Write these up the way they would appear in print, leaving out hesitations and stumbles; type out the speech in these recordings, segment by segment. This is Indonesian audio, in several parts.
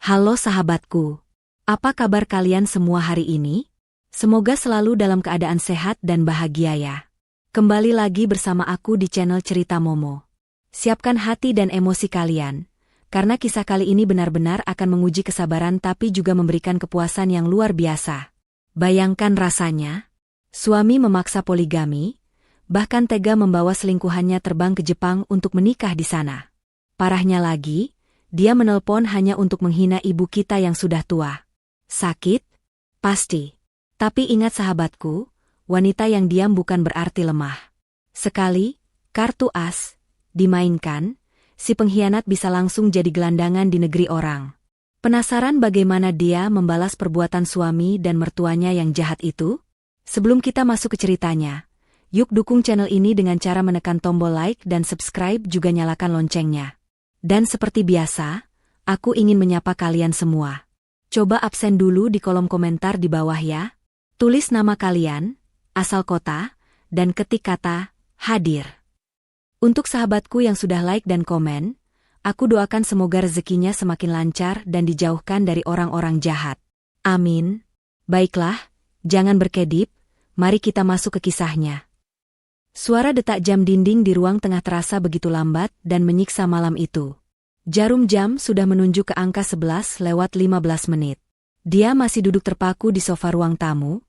Halo sahabatku, apa kabar kalian semua hari ini? Semoga selalu dalam keadaan sehat dan bahagia ya. Kembali lagi bersama aku di channel Cerita Momo. Siapkan hati dan emosi kalian, karena kisah kali ini benar-benar akan menguji kesabaran tapi juga memberikan kepuasan yang luar biasa. Bayangkan rasanya, suami memaksa poligami, bahkan tega membawa selingkuhannya terbang ke Jepang untuk menikah di sana. Parahnya lagi, dia menelpon hanya untuk menghina ibu kita yang sudah tua. Sakit? Pasti. Tapi ingat sahabatku, wanita yang diam bukan berarti lemah. Sekali, kartu as dimainkan, si pengkhianat bisa langsung jadi gelandangan di negeri orang. Penasaran bagaimana dia membalas perbuatan suami dan mertuanya yang jahat itu? Sebelum kita masuk ke ceritanya, yuk dukung channel ini dengan cara menekan tombol like dan subscribe juga nyalakan loncengnya. Dan seperti biasa, aku ingin menyapa kalian semua. Coba absen dulu di kolom komentar di bawah ya. Tulis nama kalian, asal kota, dan ketik kata hadir. Untuk sahabatku yang sudah like dan komen, aku doakan semoga rezekinya semakin lancar dan dijauhkan dari orang-orang jahat. Amin. Baiklah, jangan berkedip, mari kita masuk ke kisahnya. Suara detak jam dinding di ruang tengah terasa begitu lambat dan menyiksa malam itu. Jarum jam sudah menunjuk ke angka 11:15 menit. Dia masih duduk terpaku di sofa ruang tamu.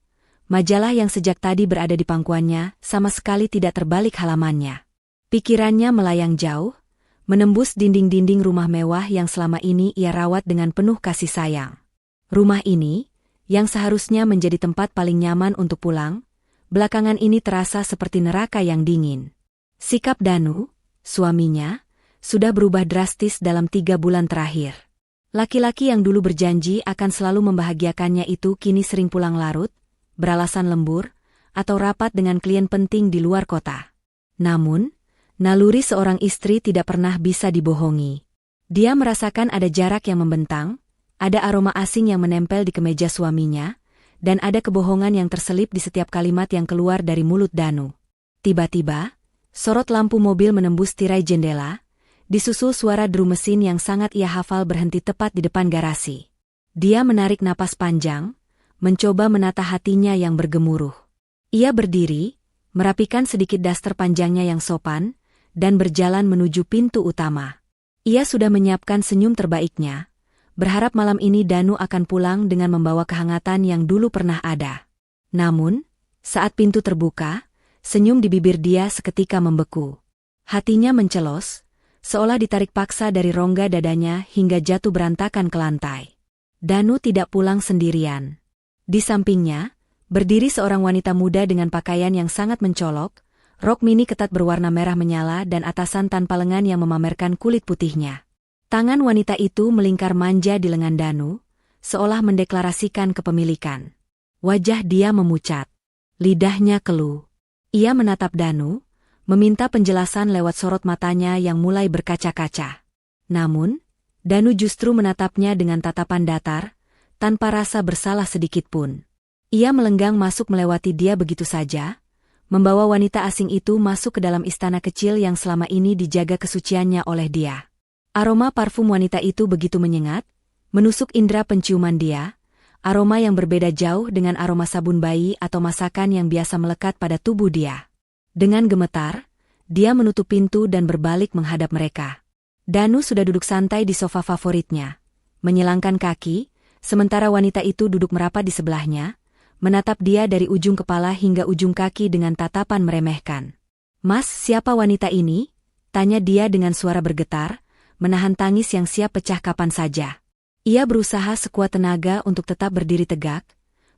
Majalah yang sejak tadi berada di pangkuannya sama sekali tidak terbalik halamannya. Pikirannya melayang jauh, menembus dinding-dinding rumah mewah yang selama ini ia rawat dengan penuh kasih sayang. Rumah ini, yang seharusnya menjadi tempat paling nyaman untuk pulang, belakangan ini terasa seperti neraka yang dingin. Sikap Danu, suaminya, sudah berubah drastis dalam 3 bulan terakhir. Laki-laki yang dulu berjanji akan selalu membahagiakannya itu kini sering pulang larut, beralasan lembur, atau rapat dengan klien penting di luar kota. Namun, naluri seorang istri tidak pernah bisa dibohongi. Dia merasakan ada jarak yang membentang, ada aroma asing yang menempel di kemeja suaminya, dan ada kebohongan yang terselip di setiap kalimat yang keluar dari mulut Danu. Tiba-tiba, sorot lampu mobil menembus tirai jendela, disusul suara drum mesin yang sangat ia hafal berhenti tepat di depan garasi. Dia menarik napas panjang, mencoba menata hatinya yang bergemuruh. Ia berdiri, merapikan sedikit daster panjangnya yang sopan, dan berjalan menuju pintu utama. Ia sudah menyiapkan senyum terbaiknya, berharap malam ini Danu akan pulang dengan membawa kehangatan yang dulu pernah ada. Namun, saat pintu terbuka, senyum di bibir dia seketika membeku. Hatinya mencelos, seolah ditarik paksa dari rongga dadanya hingga jatuh berantakan ke lantai. Danu tidak pulang sendirian. Di sampingnya, berdiri seorang wanita muda dengan pakaian yang sangat mencolok, rok mini ketat berwarna merah menyala dan atasan tanpa lengan yang memamerkan kulit putihnya. Tangan wanita itu melingkar manja di lengan Danu, seolah mendeklarasikan kepemilikan. Wajah dia memucat. Lidahnya keluh. Ia menatap Danu, meminta penjelasan lewat sorot matanya yang mulai berkaca-kaca. Namun, Danu justru menatapnya dengan tatapan datar, tanpa rasa bersalah sedikit pun. Ia melenggang masuk melewati dia begitu saja, membawa wanita asing itu masuk ke dalam istana kecil yang selama ini dijaga kesuciannya oleh dia. Aroma parfum wanita itu begitu menyengat, menusuk indera penciuman dia, aroma yang berbeda jauh dengan aroma sabun bayi atau masakan yang biasa melekat pada tubuh dia. Dengan gemetar, dia menutup pintu dan berbalik menghadap mereka. Danu sudah duduk santai di sofa favoritnya, menyilangkan kaki, sementara wanita itu duduk merapat di sebelahnya, menatap dia dari ujung kepala hingga ujung kaki dengan tatapan meremehkan. "Mas, siapa wanita ini?" tanya dia dengan suara bergetar, menahan tangis yang siap pecah kapan saja. Ia berusaha sekuat tenaga untuk tetap berdiri tegak,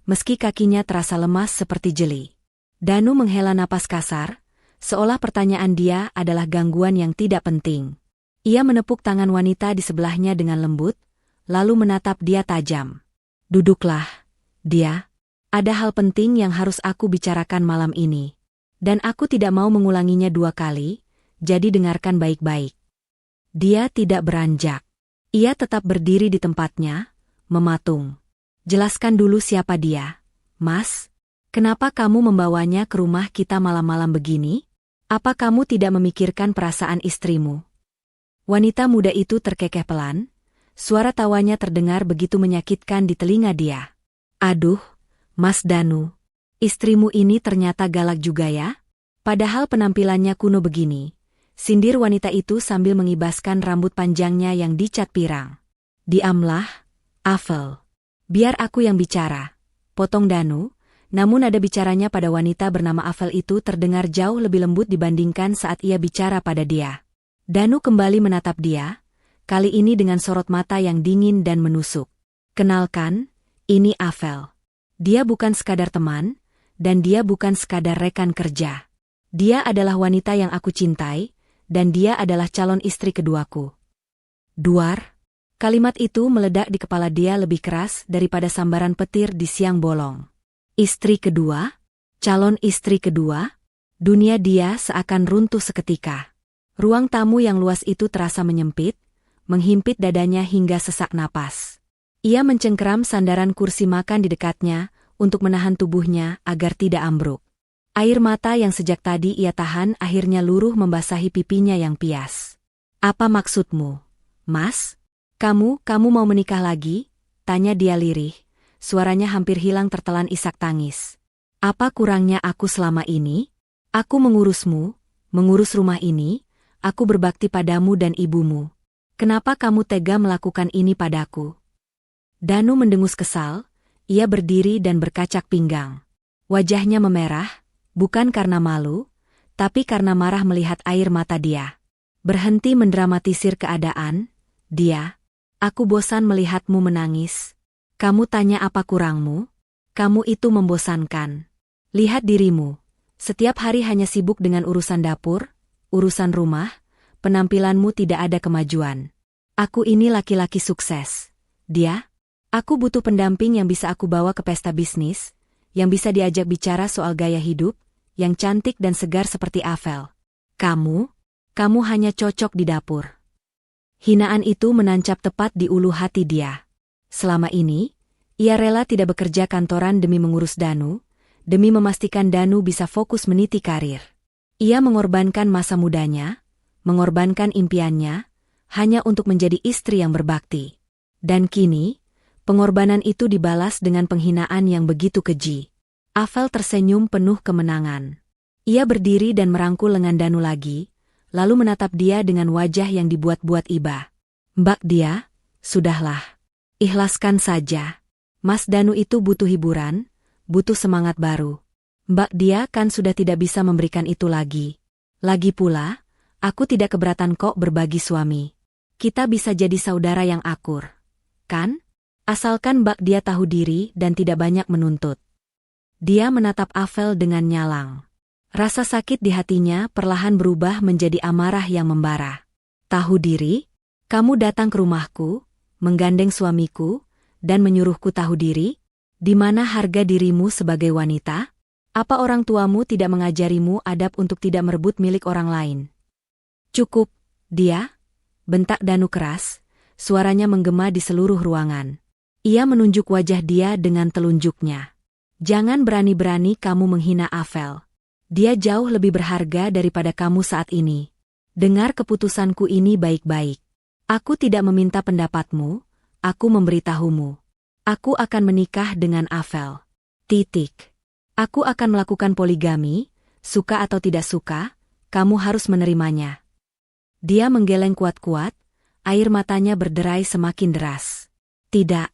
meski kakinya terasa lemas seperti jeli. Danu menghela napas kasar, seolah pertanyaan dia adalah gangguan yang tidak penting. Ia menepuk tangan wanita di sebelahnya dengan lembut, lalu menatap dia tajam. "Duduklah, dia. Ada hal penting yang harus aku bicarakan malam ini. Dan aku tidak mau mengulanginya 2 kali, jadi dengarkan baik-baik." Dia tidak beranjak. Ia tetap berdiri di tempatnya, mematung. "Jelaskan dulu siapa dia, Mas. Kenapa kamu membawanya ke rumah kita malam-malam begini? Apa kamu tidak memikirkan perasaan istrimu?" Wanita muda itu terkekeh pelan, suara tawanya terdengar begitu menyakitkan di telinga dia. Aduh, Mas Danu, istrimu ini ternyata galak juga ya? Padahal penampilannya kuno begini, sindir wanita itu sambil mengibaskan rambut panjangnya yang dicat pirang. Diamlah, Avel. Biar aku yang bicara, potong Danu. Namun nada bicaranya pada wanita bernama Avel itu terdengar jauh lebih lembut dibandingkan saat ia bicara pada dia. Danu kembali menatap dia, kali ini dengan sorot mata yang dingin dan menusuk. Kenalkan, ini Avel. Dia bukan sekadar teman, dan dia bukan sekadar rekan kerja. Dia adalah wanita yang aku cintai, dan dia adalah calon istri keduaku. Duar. Kalimat itu meledak di kepala dia lebih keras daripada sambaran petir di siang bolong. Istri kedua? Calon istri kedua? Dunia dia seakan runtuh seketika. Ruang tamu yang luas itu terasa menyempit, menghimpit dadanya hingga sesak napas. Ia mencengkeram sandaran kursi makan di dekatnya untuk menahan tubuhnya agar tidak ambruk. Air mata yang sejak tadi ia tahan akhirnya luruh membasahi pipinya yang pias. Apa maksudmu, Mas? Kamu mau menikah lagi? Tanya dia lirih. Suaranya hampir hilang tertelan isak tangis. Apa kurangnya aku selama ini? Aku mengurusmu, mengurus rumah ini, aku berbakti padamu dan ibumu. Kenapa kamu tega melakukan ini padaku? Danu mendengus kesal, ia berdiri dan berkacak pinggang. Wajahnya memerah, bukan karena malu, tapi karena marah melihat air mata dia. Berhenti mendramatisir keadaan, dia. Aku bosan melihatmu menangis. Kamu tanya apa kurangmu? Kamu itu membosankan. Lihat dirimu. Setiap hari hanya sibuk dengan urusan dapur, urusan rumah, penampilanmu tidak ada kemajuan. Aku ini laki-laki sukses. Dia? Aku butuh pendamping yang bisa aku bawa ke pesta bisnis, yang bisa diajak bicara soal gaya hidup, yang cantik dan segar seperti Avel. Kamu hanya cocok di dapur. Hinaan itu menancap tepat di ulu hati dia. Selama ini, ia rela tidak bekerja kantoran demi mengurus Danu, demi memastikan Danu bisa fokus meniti karir. Ia mengorbankan masa mudanya, mengorbankan impiannya, hanya untuk menjadi istri yang berbakti. Dan kini, pengorbanan itu dibalas dengan penghinaan yang begitu keji. Avel tersenyum penuh kemenangan. Ia berdiri dan merangkul lengan Danu lagi, lalu menatap dia dengan wajah yang dibuat-buat iba. Mbak dia, sudahlah. Ikhlaskan saja. Mas Danu itu butuh hiburan, butuh semangat baru. Mbak dia kan sudah tidak bisa memberikan itu lagi. Lagi pula, aku tidak keberatan kok berbagi suami. Kita bisa jadi saudara yang akur. Kan? Asalkan Mbak dia tahu diri dan tidak banyak menuntut. Dia menatap Avel dengan nyalang. Rasa sakit di hatinya perlahan berubah menjadi amarah yang membara. Tahu diri? Kamu datang ke rumahku, menggandeng suamiku, dan menyuruhku tahu diri? Di mana harga dirimu sebagai wanita? Apa orang tuamu tidak mengajarimu adab untuk tidak merebut milik orang lain? Cukup, dia? Bentak Danu keras, suaranya menggema di seluruh ruangan. Ia menunjuk wajah dia dengan telunjuknya. Jangan berani-berani kamu menghina Avel. Dia jauh lebih berharga daripada kamu saat ini. Dengar keputusanku ini baik-baik. Aku tidak meminta pendapatmu, aku memberitahumu. Aku akan menikah dengan Avel. Titik. Aku akan melakukan poligami, suka atau tidak suka, kamu harus menerimanya. Dia menggeleng kuat-kuat, air matanya berderai semakin deras. Tidak,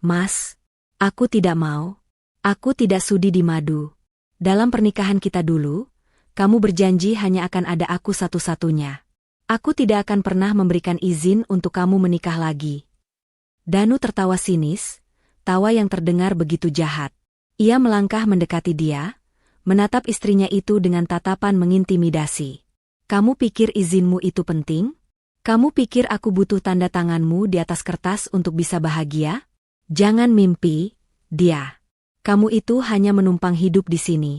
Mas. Aku tidak mau. Aku tidak sudi dimadu. Dalam pernikahan kita dulu, kamu berjanji hanya akan ada aku satu-satunya. Aku tidak akan pernah memberikan izin untuk kamu menikah lagi. Danu tertawa sinis, tawa yang terdengar begitu jahat. Ia melangkah mendekati dia, menatap istrinya itu dengan tatapan mengintimidasi. Kamu pikir izinmu itu penting? Kamu pikir aku butuh tanda tanganmu di atas kertas untuk bisa bahagia? Jangan mimpi, dia. Kamu itu hanya menumpang hidup di sini.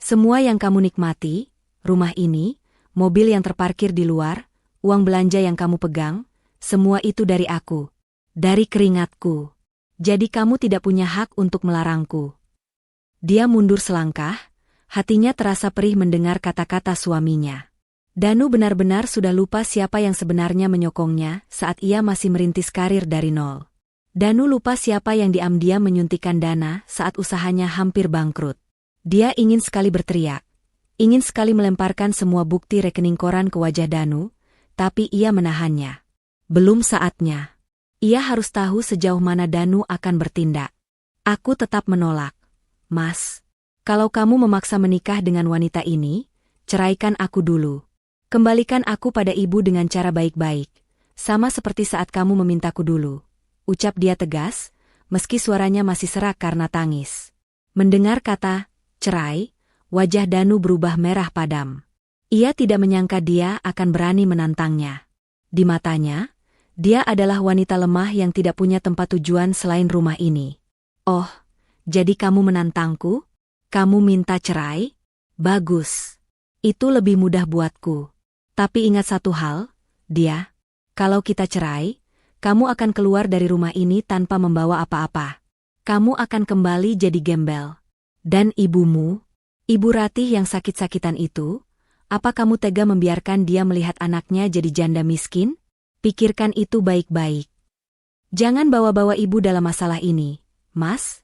Semua yang kamu nikmati, rumah ini, mobil yang terparkir di luar, uang belanja yang kamu pegang, semua itu dari aku. Dari keringatku. Jadi kamu tidak punya hak untuk melarangku. Dia mundur selangkah, hatinya terasa perih mendengar kata-kata suaminya. Danu benar-benar sudah lupa siapa yang sebenarnya menyokongnya saat ia masih merintis karir dari nol. Danu lupa siapa yang diam-diam menyuntikkan dana saat usahanya hampir bangkrut. Dia ingin sekali berteriak. Ingin sekali melemparkan semua bukti rekening koran ke wajah Danu, tapi ia menahannya. Belum saatnya. Ia harus tahu sejauh mana Danu akan bertindak. Aku tetap menolak. Mas, kalau kamu memaksa menikah dengan wanita ini, ceraikan aku dulu. Kembalikan aku pada ibu dengan cara baik-baik, sama seperti saat kamu memintaku dulu. Ucap dia tegas, meski suaranya masih serak karena tangis. Mendengar kata cerai, wajah Danu berubah merah padam. Ia tidak menyangka dia akan berani menantangnya. Di matanya, dia adalah wanita lemah yang tidak punya tempat tujuan selain rumah ini. Oh, jadi kamu menantangku? Kamu minta cerai? Bagus. Itu lebih mudah buatku. Tapi ingat satu hal, dia, kalau kita cerai, kamu akan keluar dari rumah ini tanpa membawa apa-apa. Kamu akan kembali jadi gembel. Dan ibumu? Ibu Ratih yang sakit-sakitan itu, apa kamu tega membiarkan dia melihat anaknya jadi janda miskin? Pikirkan itu baik-baik. Jangan bawa-bawa ibu dalam masalah ini, Mas.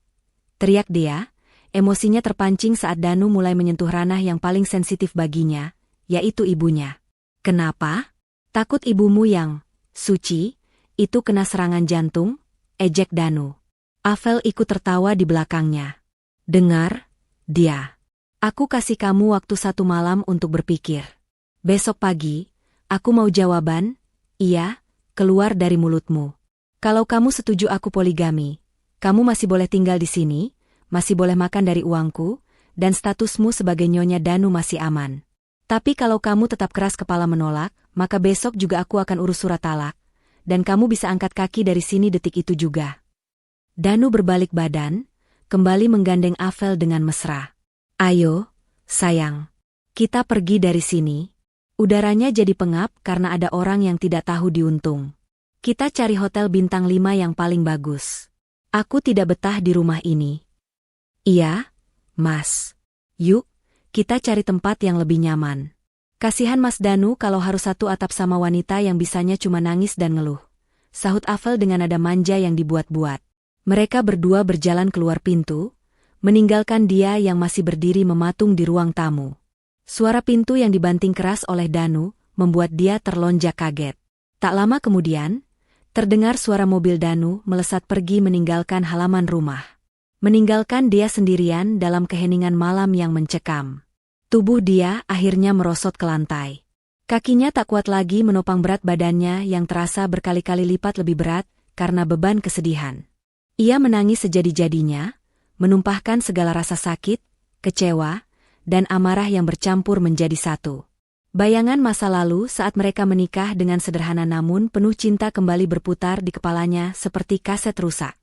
Teriak dia, emosinya terpancing saat Danu mulai menyentuh ranah yang paling sensitif baginya, yaitu ibunya. Kenapa? Takut ibumu yang suci, itu kena serangan jantung? Ejek Danu. Avel ikut tertawa di belakangnya. Dengar, dia. Aku kasih kamu waktu 1 malam untuk berpikir. Besok pagi, aku mau jawaban, iya, keluar dari mulutmu. Kalau kamu setuju aku poligami, kamu masih boleh tinggal di sini, masih boleh makan dari uangku, dan statusmu sebagai Nyonya Danu masih aman. Tapi kalau kamu tetap keras kepala menolak, maka besok juga aku akan urus surat talak, dan kamu bisa angkat kaki dari sini detik itu juga. Danu berbalik badan, kembali menggandeng Avel dengan mesra. Ayo, sayang. Kita pergi dari sini. Udaranya jadi pengap karena ada orang yang tidak tahu diuntung. Kita cari hotel bintang 5 yang paling bagus. Aku tidak betah di rumah ini. Iya, Mas. Yuk, kita cari tempat yang lebih nyaman. Kasihan Mas Danu kalau harus satu atap sama wanita yang bisanya cuma nangis dan ngeluh. Sahut Avel dengan nada manja yang dibuat-buat. Mereka berdua berjalan keluar pintu, meninggalkan dia yang masih berdiri mematung di ruang tamu. Suara pintu yang dibanting keras oleh Danu membuat dia terlonjak kaget. Tak lama kemudian, terdengar suara mobil Danu melesat pergi meninggalkan halaman rumah. Meninggalkan dia sendirian dalam keheningan malam yang mencekam. Tubuh dia akhirnya merosot ke lantai. Kakinya tak kuat lagi menopang berat badannya yang terasa berkali-kali lipat lebih berat karena beban kesedihan. Ia menangis sejadi-jadinya, menumpahkan segala rasa sakit, kecewa, dan amarah yang bercampur menjadi satu. Bayangan masa lalu saat mereka menikah dengan sederhana namun penuh cinta kembali berputar di kepalanya seperti kaset rusak.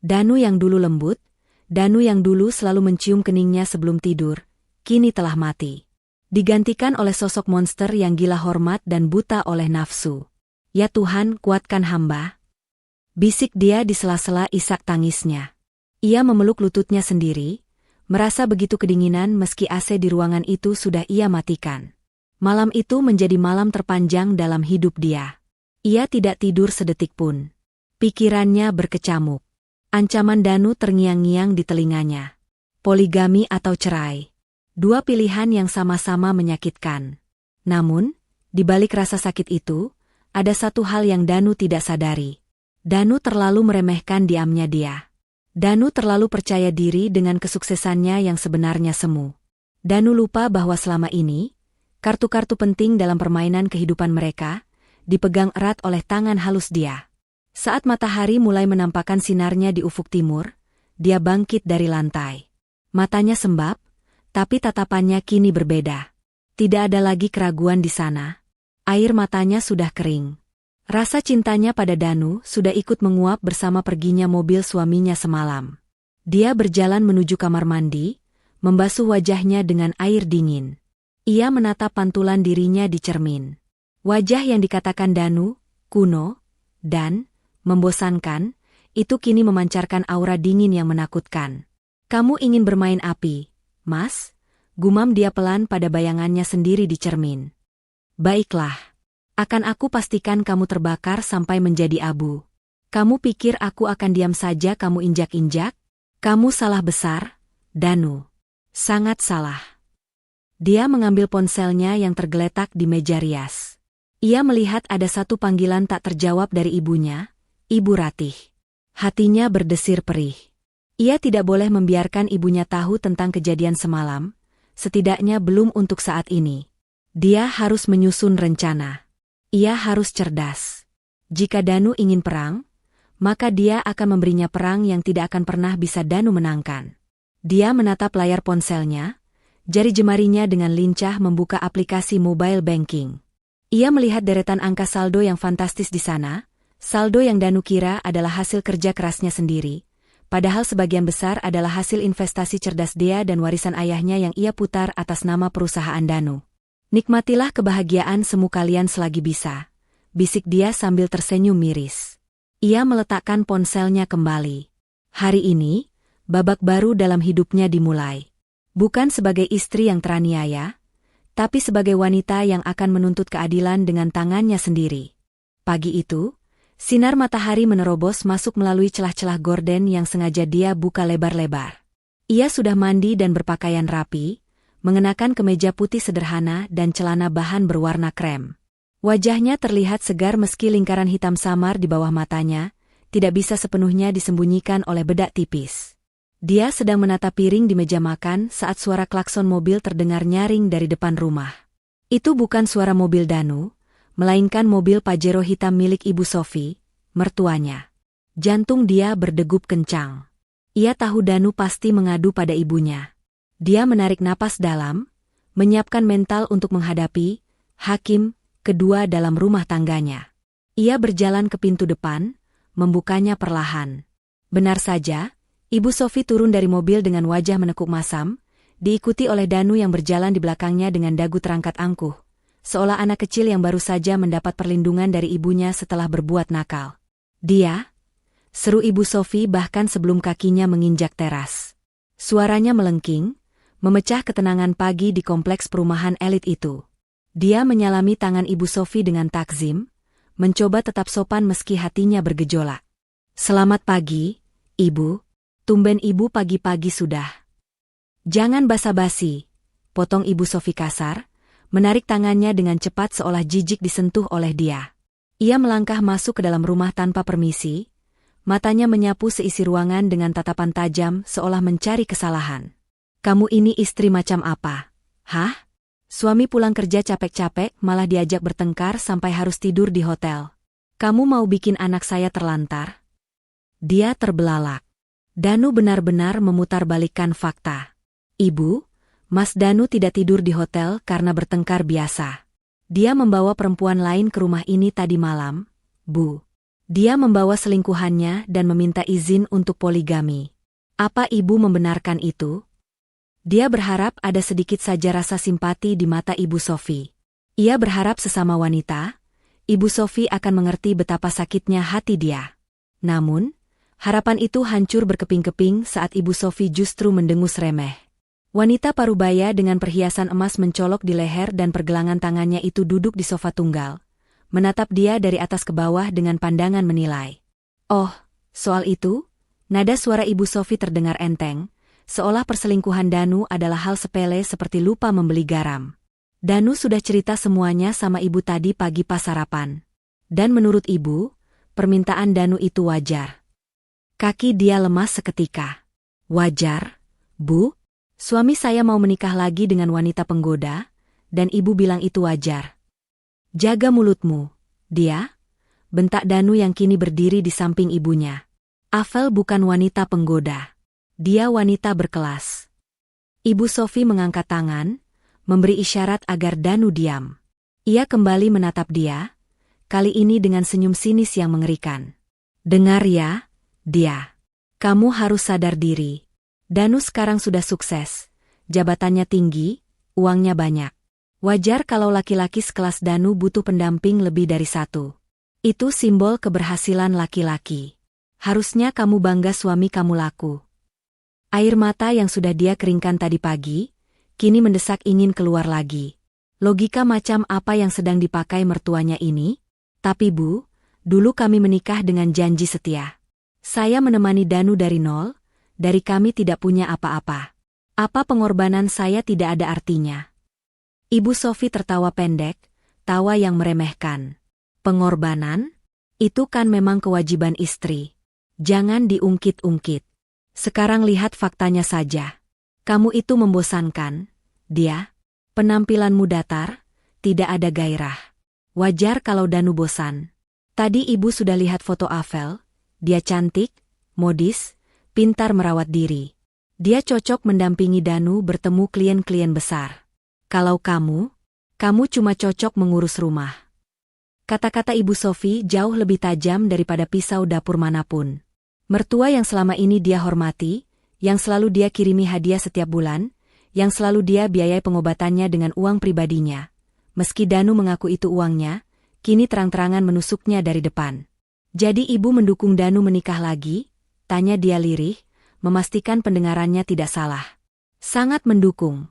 Danu yang dulu lembut, Danu yang dulu selalu mencium keningnya sebelum tidur, kini telah mati. Digantikan oleh sosok monster yang gila hormat dan buta oleh nafsu. Ya Tuhan, kuatkan hamba. Bisik dia di sela-sela isak tangisnya. Ia memeluk lututnya sendiri, merasa begitu kedinginan meski AC di ruangan itu sudah ia matikan. Malam itu menjadi malam terpanjang dalam hidup dia. Ia tidak tidur sedetik pun. Pikirannya berkecamuk. Ancaman Danu terngiang-ngiang di telinganya. Poligami atau cerai. Dua pilihan yang sama-sama menyakitkan. Namun, di balik rasa sakit itu, ada satu hal yang Danu tidak sadari. Danu terlalu meremehkan diamnya dia. Danu terlalu percaya diri dengan kesuksesannya yang sebenarnya semu. Danu lupa bahwa selama ini, kartu-kartu penting dalam permainan kehidupan mereka, dipegang erat oleh tangan halus dia. Saat matahari mulai menampakkan sinarnya di ufuk timur, dia bangkit dari lantai. Matanya sembab, tapi tatapannya kini berbeda. Tidak ada lagi keraguan di sana. Air matanya sudah kering. Rasa cintanya pada Danu sudah ikut menguap bersama perginya mobil suaminya semalam. Dia berjalan menuju kamar mandi, membasuh wajahnya dengan air dingin. Ia menatap pantulan dirinya di cermin. Wajah yang dikatakan Danu, kuno, dan membosankan, itu kini memancarkan aura dingin yang menakutkan. Kamu ingin bermain api, Mas? Gumam dia pelan pada bayangannya sendiri di cermin. Baiklah. Akan aku pastikan kamu terbakar sampai menjadi abu. Kamu pikir aku akan diam saja kamu injak-injak? Kamu salah besar, Danu. Sangat salah. Dia mengambil ponselnya yang tergeletak di meja rias. Ia melihat ada satu panggilan tak terjawab dari ibunya, Ibu Ratih. Hatinya berdesir perih. Ia tidak boleh membiarkan ibunya tahu tentang kejadian semalam, setidaknya belum untuk saat ini. Dia harus menyusun rencana. Ia harus cerdas. Jika Danu ingin perang, maka dia akan memberinya perang yang tidak akan pernah bisa Danu menangkan. Dia menatap layar ponselnya, jari jemarinya dengan lincah membuka aplikasi mobile banking. Ia melihat deretan angka saldo yang fantastis di sana, saldo yang Danu kira adalah hasil kerja kerasnya sendiri, padahal sebagian besar adalah hasil investasi cerdas dia dan warisan ayahnya yang ia putar atas nama perusahaan Danu. Nikmatilah kebahagiaan semu kalian selagi bisa, bisik dia sambil tersenyum miris. Ia meletakkan ponselnya kembali. Hari ini, babak baru dalam hidupnya dimulai. Bukan sebagai istri yang teraniaya, tapi sebagai wanita yang akan menuntut keadilan dengan tangannya sendiri. Pagi itu, sinar matahari menerobos masuk melalui celah-celah gorden yang sengaja dia buka lebar-lebar. Ia sudah mandi dan berpakaian rapi, mengenakan kemeja putih sederhana dan celana bahan berwarna krem. Wajahnya terlihat segar meski lingkaran hitam samar di bawah matanya, tidak bisa sepenuhnya disembunyikan oleh bedak tipis. Dia sedang menata piring di meja makan saat suara klakson mobil terdengar nyaring dari depan rumah. Itu bukan suara mobil Danu, melainkan mobil Pajero hitam milik Ibu Sofi, mertuanya. Jantung dia berdegup kencang. Ia tahu Danu pasti mengadu pada ibunya. Dia menarik napas dalam, menyiapkan mental untuk menghadapi hakim kedua dalam rumah tangganya. Ia berjalan ke pintu depan, membukanya perlahan. Benar saja, Ibu Sofi turun dari mobil dengan wajah menekuk masam, diikuti oleh Danu yang berjalan di belakangnya dengan dagu terangkat angkuh, seolah anak kecil yang baru saja mendapat perlindungan dari ibunya setelah berbuat nakal. Dia, seru Ibu Sofi bahkan sebelum kakinya menginjak teras. Suaranya melengking, memecah ketenangan pagi di kompleks perumahan elit itu. Dia menyalami tangan Ibu Sofi dengan takzim, mencoba tetap sopan meski hatinya bergejolak. Selamat pagi, Ibu. Tumben Ibu pagi-pagi sudah. Jangan basa-basi, potong Ibu Sofi kasar, menarik tangannya dengan cepat seolah jijik disentuh oleh dia. Ia melangkah masuk ke dalam rumah tanpa permisi, matanya menyapu seisi ruangan dengan tatapan tajam seolah mencari kesalahan. Kamu ini istri macam apa? Hah? Suami pulang kerja capek-capek malah diajak bertengkar sampai harus tidur di hotel. Kamu mau bikin anak saya terlantar? Dia terbelalak. Danu benar-benar memutarbalikkan fakta. Ibu, Mas Danu tidak tidur di hotel karena bertengkar biasa. Dia membawa perempuan lain ke rumah ini tadi malam, Bu. Dia membawa selingkuhannya dan meminta izin untuk poligami. Apa Ibu membenarkan itu? Dia berharap ada sedikit saja rasa simpati di mata Ibu Sofi. Ia berharap sesama wanita, Ibu Sofi akan mengerti betapa sakitnya hati dia. Namun, harapan itu hancur berkeping-keping saat Ibu Sofi justru mendengus remeh. Wanita parubaya dengan perhiasan emas mencolok di leher dan pergelangan tangannya itu duduk di sofa tunggal, menatap dia dari atas ke bawah dengan pandangan menilai. Oh, soal itu? Nada suara Ibu Sofi terdengar enteng, seolah perselingkuhan Danu adalah hal sepele seperti lupa membeli garam. Danu sudah cerita semuanya sama Ibu tadi pagi pas sarapan. Dan menurut Ibu, permintaan Danu itu wajar. Kaki dia lemas seketika. Wajar, Bu? Suami saya mau menikah lagi dengan wanita penggoda, dan Ibu bilang itu wajar. Jaga mulutmu, dia? Bentak Danu yang kini berdiri di samping ibunya. Afel bukan wanita penggoda. Dia wanita berkelas. Ibu Sofi mengangkat tangan, memberi isyarat agar Danu diam. Ia kembali menatap dia, kali ini dengan senyum sinis yang mengerikan. Dengar ya, dia. Kamu harus sadar diri. Danu sekarang sudah sukses, jabatannya tinggi, uangnya banyak. Wajar kalau laki-laki sekelas Danu butuh pendamping lebih dari satu. Itu simbol keberhasilan laki-laki. Harusnya kamu bangga suami kamu laku. Air mata yang sudah dia keringkan tadi pagi, kini mendesak ingin keluar lagi. Logika macam apa yang sedang dipakai mertuanya ini? Tapi Bu, dulu kami menikah dengan janji setia. Saya menemani Danu dari nol, dari kami tidak punya apa-apa. Apa pengorbanan saya tidak ada artinya? Ibu Sofi tertawa pendek, tawa yang meremehkan. Pengorbanan? Itu kan memang kewajiban istri. Jangan diungkit-ungkit. Sekarang lihat faktanya saja. Kamu itu membosankan. Dia, penampilanmu datar, tidak ada gairah. Wajar kalau Danu bosan. Tadi ibu sudah lihat foto Avel. Dia cantik, modis, pintar merawat diri. Dia cocok mendampingi Danu bertemu klien-klien besar. Kalau kamu cuma cocok mengurus rumah. Kata-kata Ibu Sofi jauh lebih tajam daripada pisau dapur manapun. Mertua yang selama ini dia hormati, yang selalu dia kirimi hadiah setiap bulan, yang selalu dia biayai pengobatannya dengan uang pribadinya. Meski Danu mengaku itu uangnya, kini terang-terangan menusuknya dari depan. Jadi ibu mendukung Danu menikah lagi? Tanya dia lirih, memastikan pendengarannya tidak salah. Sangat mendukung.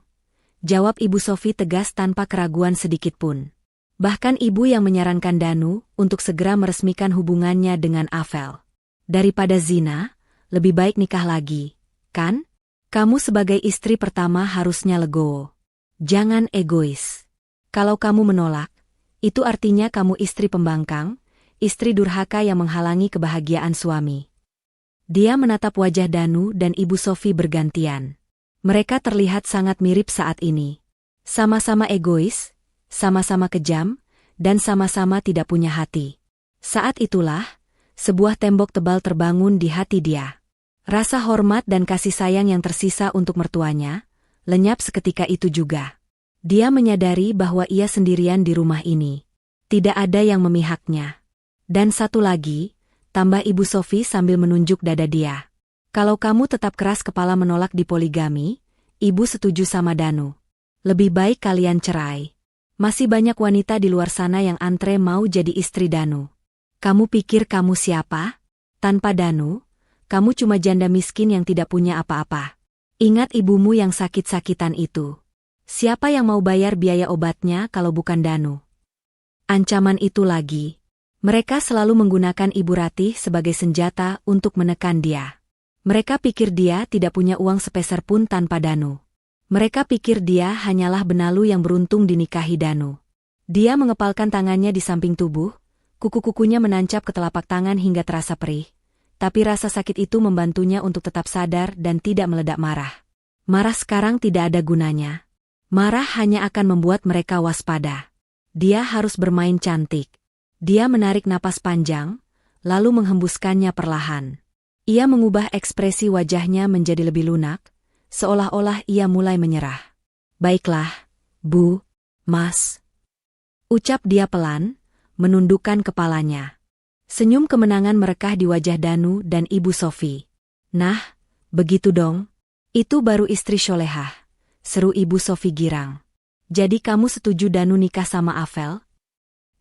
Jawab Ibu Sofi tegas tanpa keraguan sedikitpun. Bahkan ibu yang menyarankan Danu untuk segera meresmikan hubungannya dengan Avel. Daripada zina, lebih baik nikah lagi, kan? Kamu sebagai istri pertama harusnya legowo. Jangan egois. Kalau kamu menolak, itu artinya kamu istri pembangkang, istri durhaka yang menghalangi kebahagiaan suami. Dia menatap wajah Danu dan Ibu Sofi bergantian. Mereka terlihat sangat mirip saat ini. Sama-sama egois, sama-sama kejam, dan sama-sama tidak punya hati. Saat itulah, sebuah tembok tebal terbangun di hati dia. Rasa hormat dan kasih sayang yang tersisa untuk mertuanya, lenyap seketika itu juga. Dia menyadari bahwa ia sendirian di rumah ini. Tidak ada yang memihaknya. Dan satu lagi, tambah Ibu Sofi sambil menunjuk dada dia. Kalau kamu tetap keras kepala menolak dipoligami, ibu setuju sama Danu. Lebih baik kalian cerai. Masih banyak wanita di luar sana yang antre mau jadi istri Danu. Kamu pikir kamu siapa? Tanpa Danu, kamu cuma janda miskin yang tidak punya apa-apa. Ingat ibumu yang sakit-sakitan itu. Siapa yang mau bayar biaya obatnya kalau bukan Danu? Ancaman itu lagi. Mereka selalu menggunakan Ibu Ratih sebagai senjata untuk menekan dia. Mereka pikir dia tidak punya uang sepeser pun tanpa Danu. Mereka pikir dia hanyalah benalu yang beruntung dinikahi Danu. Dia mengepalkan tangannya di samping tubuh, kuku-kukunya menancap ke telapak tangan hingga terasa perih. Tapi rasa sakit itu membantunya untuk tetap sadar dan tidak meledak marah. Marah sekarang tidak ada gunanya. Marah hanya akan membuat mereka waspada. Dia harus bermain cantik. Dia menarik napas panjang, lalu menghembuskannya perlahan. Ia mengubah ekspresi wajahnya menjadi lebih lunak, seolah-olah ia mulai menyerah. Baiklah, Bu, Mas. Ucap dia pelan, menundukkan kepalanya. Senyum kemenangan merekah di wajah Danu dan Ibu Sofi. Nah, begitu dong. Itu baru istri solehah, seru Ibu Sofi girang. Jadi kamu setuju Danu nikah sama Avel?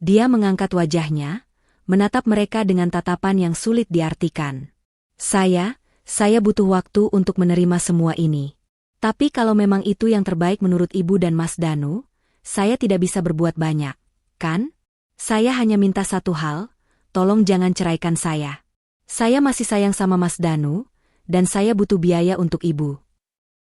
Dia mengangkat wajahnya, menatap mereka dengan tatapan yang sulit diartikan. Saya butuh waktu untuk menerima semua ini. Tapi kalau memang itu yang terbaik menurut Ibu dan Mas Danu, saya tidak bisa berbuat banyak, kan? Saya hanya minta satu hal, tolong jangan ceraikan saya. Saya masih sayang sama Mas Danu, dan saya butuh biaya untuk Ibu.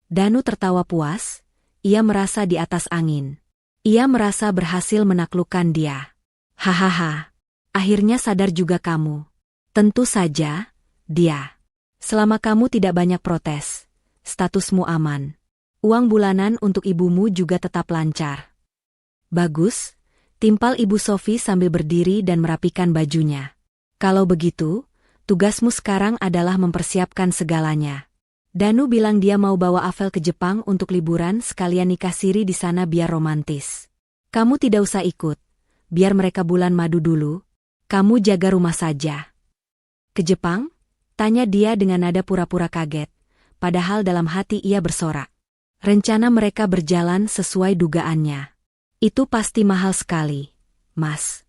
Danu tertawa puas, ia merasa di atas angin. Ia merasa berhasil menaklukkan dia. Hahaha, akhirnya sadar juga kamu. Tentu saja, dia. Selama kamu tidak banyak protes, statusmu aman. Uang bulanan untuk ibumu juga tetap lancar. Bagus, timpal Ibu Sofi sambil berdiri dan merapikan bajunya. Kalau begitu, tugasmu sekarang adalah mempersiapkan segalanya. Danu bilang dia mau bawa Avel ke Jepang untuk liburan sekalian nikah siri di sana biar romantis. Kamu tidak usah ikut, biar mereka bulan madu dulu. Kamu jaga rumah saja. Ke Jepang? Tanya dia dengan nada pura-pura kaget, padahal dalam hati ia bersorak. Rencana mereka berjalan sesuai dugaannya. Itu pasti mahal sekali, Mas.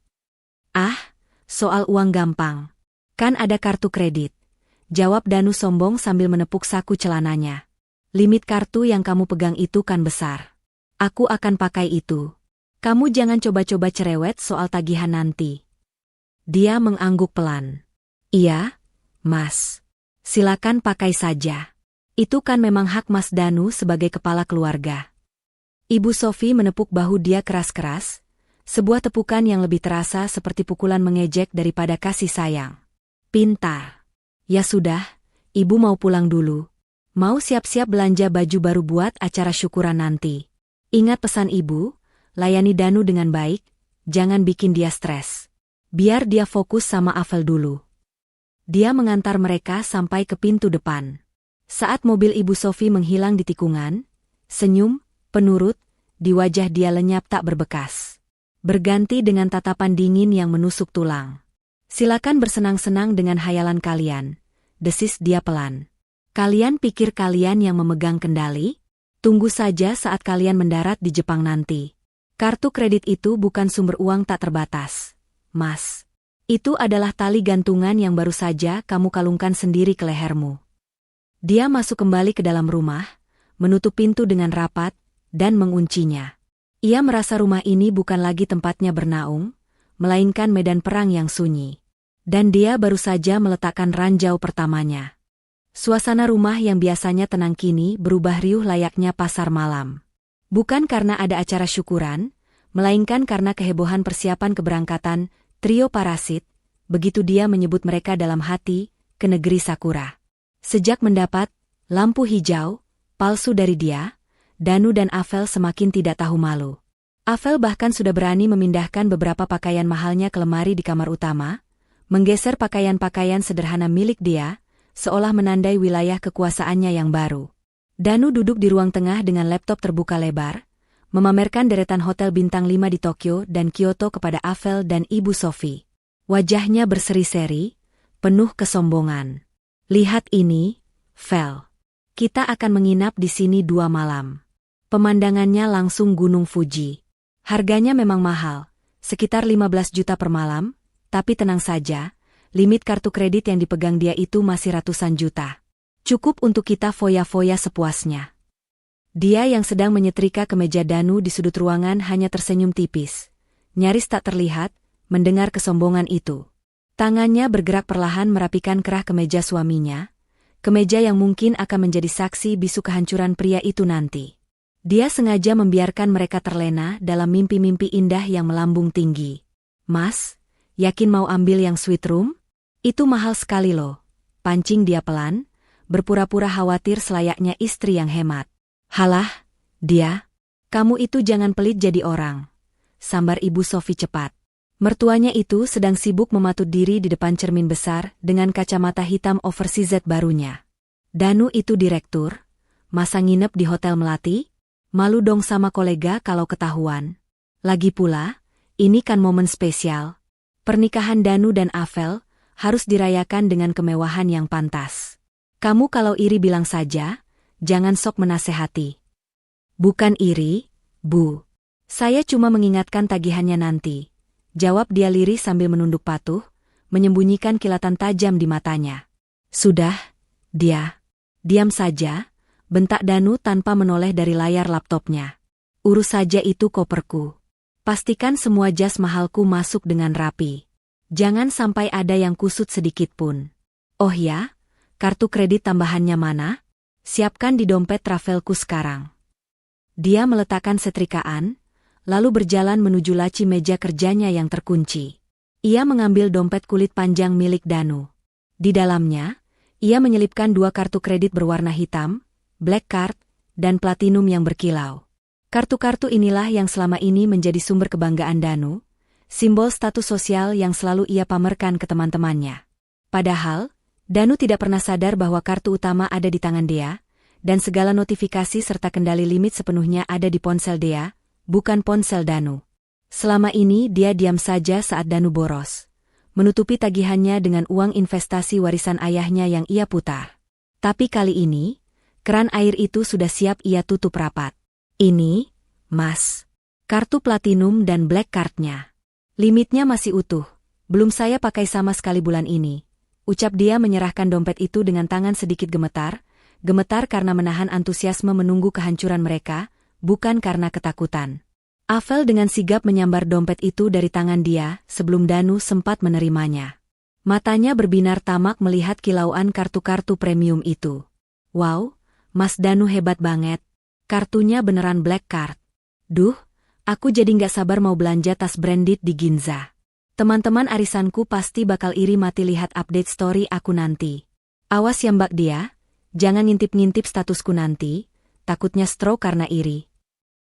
Ah, soal uang gampang. Kan ada kartu kredit. Jawab Danu sombong sambil menepuk saku celananya. Limit kartu yang kamu pegang itu kan besar. Aku akan pakai itu. Kamu jangan coba-coba cerewet soal tagihan nanti. Dia mengangguk pelan. Iya, Mas. Silakan pakai saja. Itu kan memang hak Mas Danu sebagai kepala keluarga. Ibu Sofi menepuk bahu dia keras-keras, sebuah tepukan yang lebih terasa seperti pukulan mengejek daripada kasih sayang. Pintar. Ya sudah, Ibu mau pulang dulu. Mau siap-siap belanja baju baru buat acara syukuran nanti. Ingat pesan Ibu, layani Danu dengan baik, jangan bikin dia stres. Biar dia fokus sama Afel dulu. Dia mengantar mereka sampai ke pintu depan. Saat mobil Ibu Sofi menghilang di tikungan, senyum, penurut, di wajah dia lenyap tak berbekas. Berganti dengan tatapan dingin yang menusuk tulang. Silakan bersenang-senang dengan hayalan kalian, desis dia pelan. Kalian pikir kalian yang memegang kendali? Tunggu saja saat kalian mendarat di Jepang nanti. Kartu kredit itu bukan sumber uang tak terbatas, Mas. Itu adalah tali gantungan yang baru saja kamu kalungkan sendiri ke lehermu. Dia masuk kembali ke dalam rumah, menutup pintu dengan rapat, dan menguncinya. Ia merasa rumah ini bukan lagi tempatnya bernaung, melainkan medan perang yang sunyi. Dan dia baru saja meletakkan ranjau pertamanya. Suasana rumah yang biasanya tenang kini berubah riuh layaknya pasar malam. Bukan karena ada acara syukuran, melainkan karena kehebohan persiapan keberangkatan trio parasit, begitu dia menyebut mereka dalam hati, ke negeri Sakura. Sejak mendapat lampu hijau palsu dari dia, Danu dan Afel semakin tidak tahu malu. Afel bahkan sudah berani memindahkan beberapa pakaian mahalnya ke lemari di kamar utama, menggeser pakaian-pakaian sederhana milik dia, seolah menandai wilayah kekuasaannya yang baru. Danu duduk di ruang tengah dengan laptop terbuka lebar, memamerkan deretan hotel bintang 5 di Tokyo dan Kyoto kepada Afel dan Ibu Sofi. Wajahnya berseri-seri, penuh kesombongan. Lihat ini, Fel. Kita akan menginap di sini 2 malam. Pemandangannya langsung Gunung Fuji. Harganya memang mahal, sekitar 15 juta per malam, tapi tenang saja, limit kartu kredit yang dipegang dia itu masih ratusan juta. Cukup untuk kita foya-foya sepuasnya. Dia yang sedang menyetrika kemeja Danu di sudut ruangan hanya tersenyum tipis. Nyaris tak terlihat, mendengar kesombongan itu. Tangannya bergerak perlahan merapikan kerah kemeja suaminya, kemeja yang mungkin akan menjadi saksi bisu kehancuran pria itu nanti. Dia sengaja membiarkan mereka terlena dalam mimpi-mimpi indah yang melambung tinggi. Mas, yakin mau ambil yang sweet room? Itu mahal sekali loh. Pancing dia pelan, berpura-pura khawatir selayaknya istri yang hemat. Halah, dia. Kamu itu jangan pelit jadi orang. Sambar Ibu Sofi cepat. Mertuanya itu sedang sibuk mematut diri di depan cermin besar dengan kacamata hitam oversize barunya. Danu itu direktur, masa nginep di hotel melati? Malu dong sama kolega kalau ketahuan. Lagi pula, ini kan momen spesial. Pernikahan Danu dan Afel harus dirayakan dengan kemewahan yang pantas. Kamu kalau iri bilang saja, jangan sok menasehati. Bukan iri, Bu. Saya cuma mengingatkan tagihannya nanti. Jawab dia lirih sambil menunduk patuh, menyembunyikan kilatan tajam di matanya. Sudah, dia. Diam saja, bentak Danu tanpa menoleh dari layar laptopnya. Urus saja itu koperku. Pastikan semua jas mahalku masuk dengan rapi. Jangan sampai ada yang kusut sedikit pun. Oh ya? Kartu kredit tambahannya mana? Siapkan di dompet travelku sekarang. Dia meletakkan setrikaan, lalu berjalan menuju laci meja kerjanya yang terkunci. Ia mengambil dompet kulit panjang milik Danu. Di dalamnya, ia menyelipkan 2 kartu kredit berwarna hitam, black card, dan platinum yang berkilau. Kartu-kartu inilah yang selama ini menjadi sumber kebanggaan Danu, simbol status sosial yang selalu ia pamerkan ke teman-temannya. Padahal, Danu tidak pernah sadar bahwa kartu utama ada di tangan dia, dan segala notifikasi serta kendali limit sepenuhnya ada di ponsel dia, bukan ponsel Danu. Selama ini dia diam saja saat Danu boros, menutupi tagihannya dengan uang investasi warisan ayahnya yang ia putar. Tapi kali ini, keran air itu sudah siap ia tutup rapat. Ini, Mas, kartu platinum dan black cardnya. Limitnya masih utuh, belum saya pakai sama sekali bulan ini. Ucap dia menyerahkan dompet itu dengan tangan sedikit gemetar karena menahan antusiasme menunggu kehancuran mereka, bukan karena ketakutan. Avel dengan sigap menyambar dompet itu dari tangan dia sebelum Danu sempat menerimanya. Matanya berbinar tamak melihat kilauan kartu-kartu premium itu. Wow, Mas Danu hebat banget. Kartunya beneran black card. Duh, aku jadi nggak sabar mau belanja tas branded di Ginza. Teman-teman arisanku pasti bakal iri mati lihat update story aku nanti. Awas ya mbak dia, jangan ngintip-ngintip statusku nanti, takutnya stroke karena iri.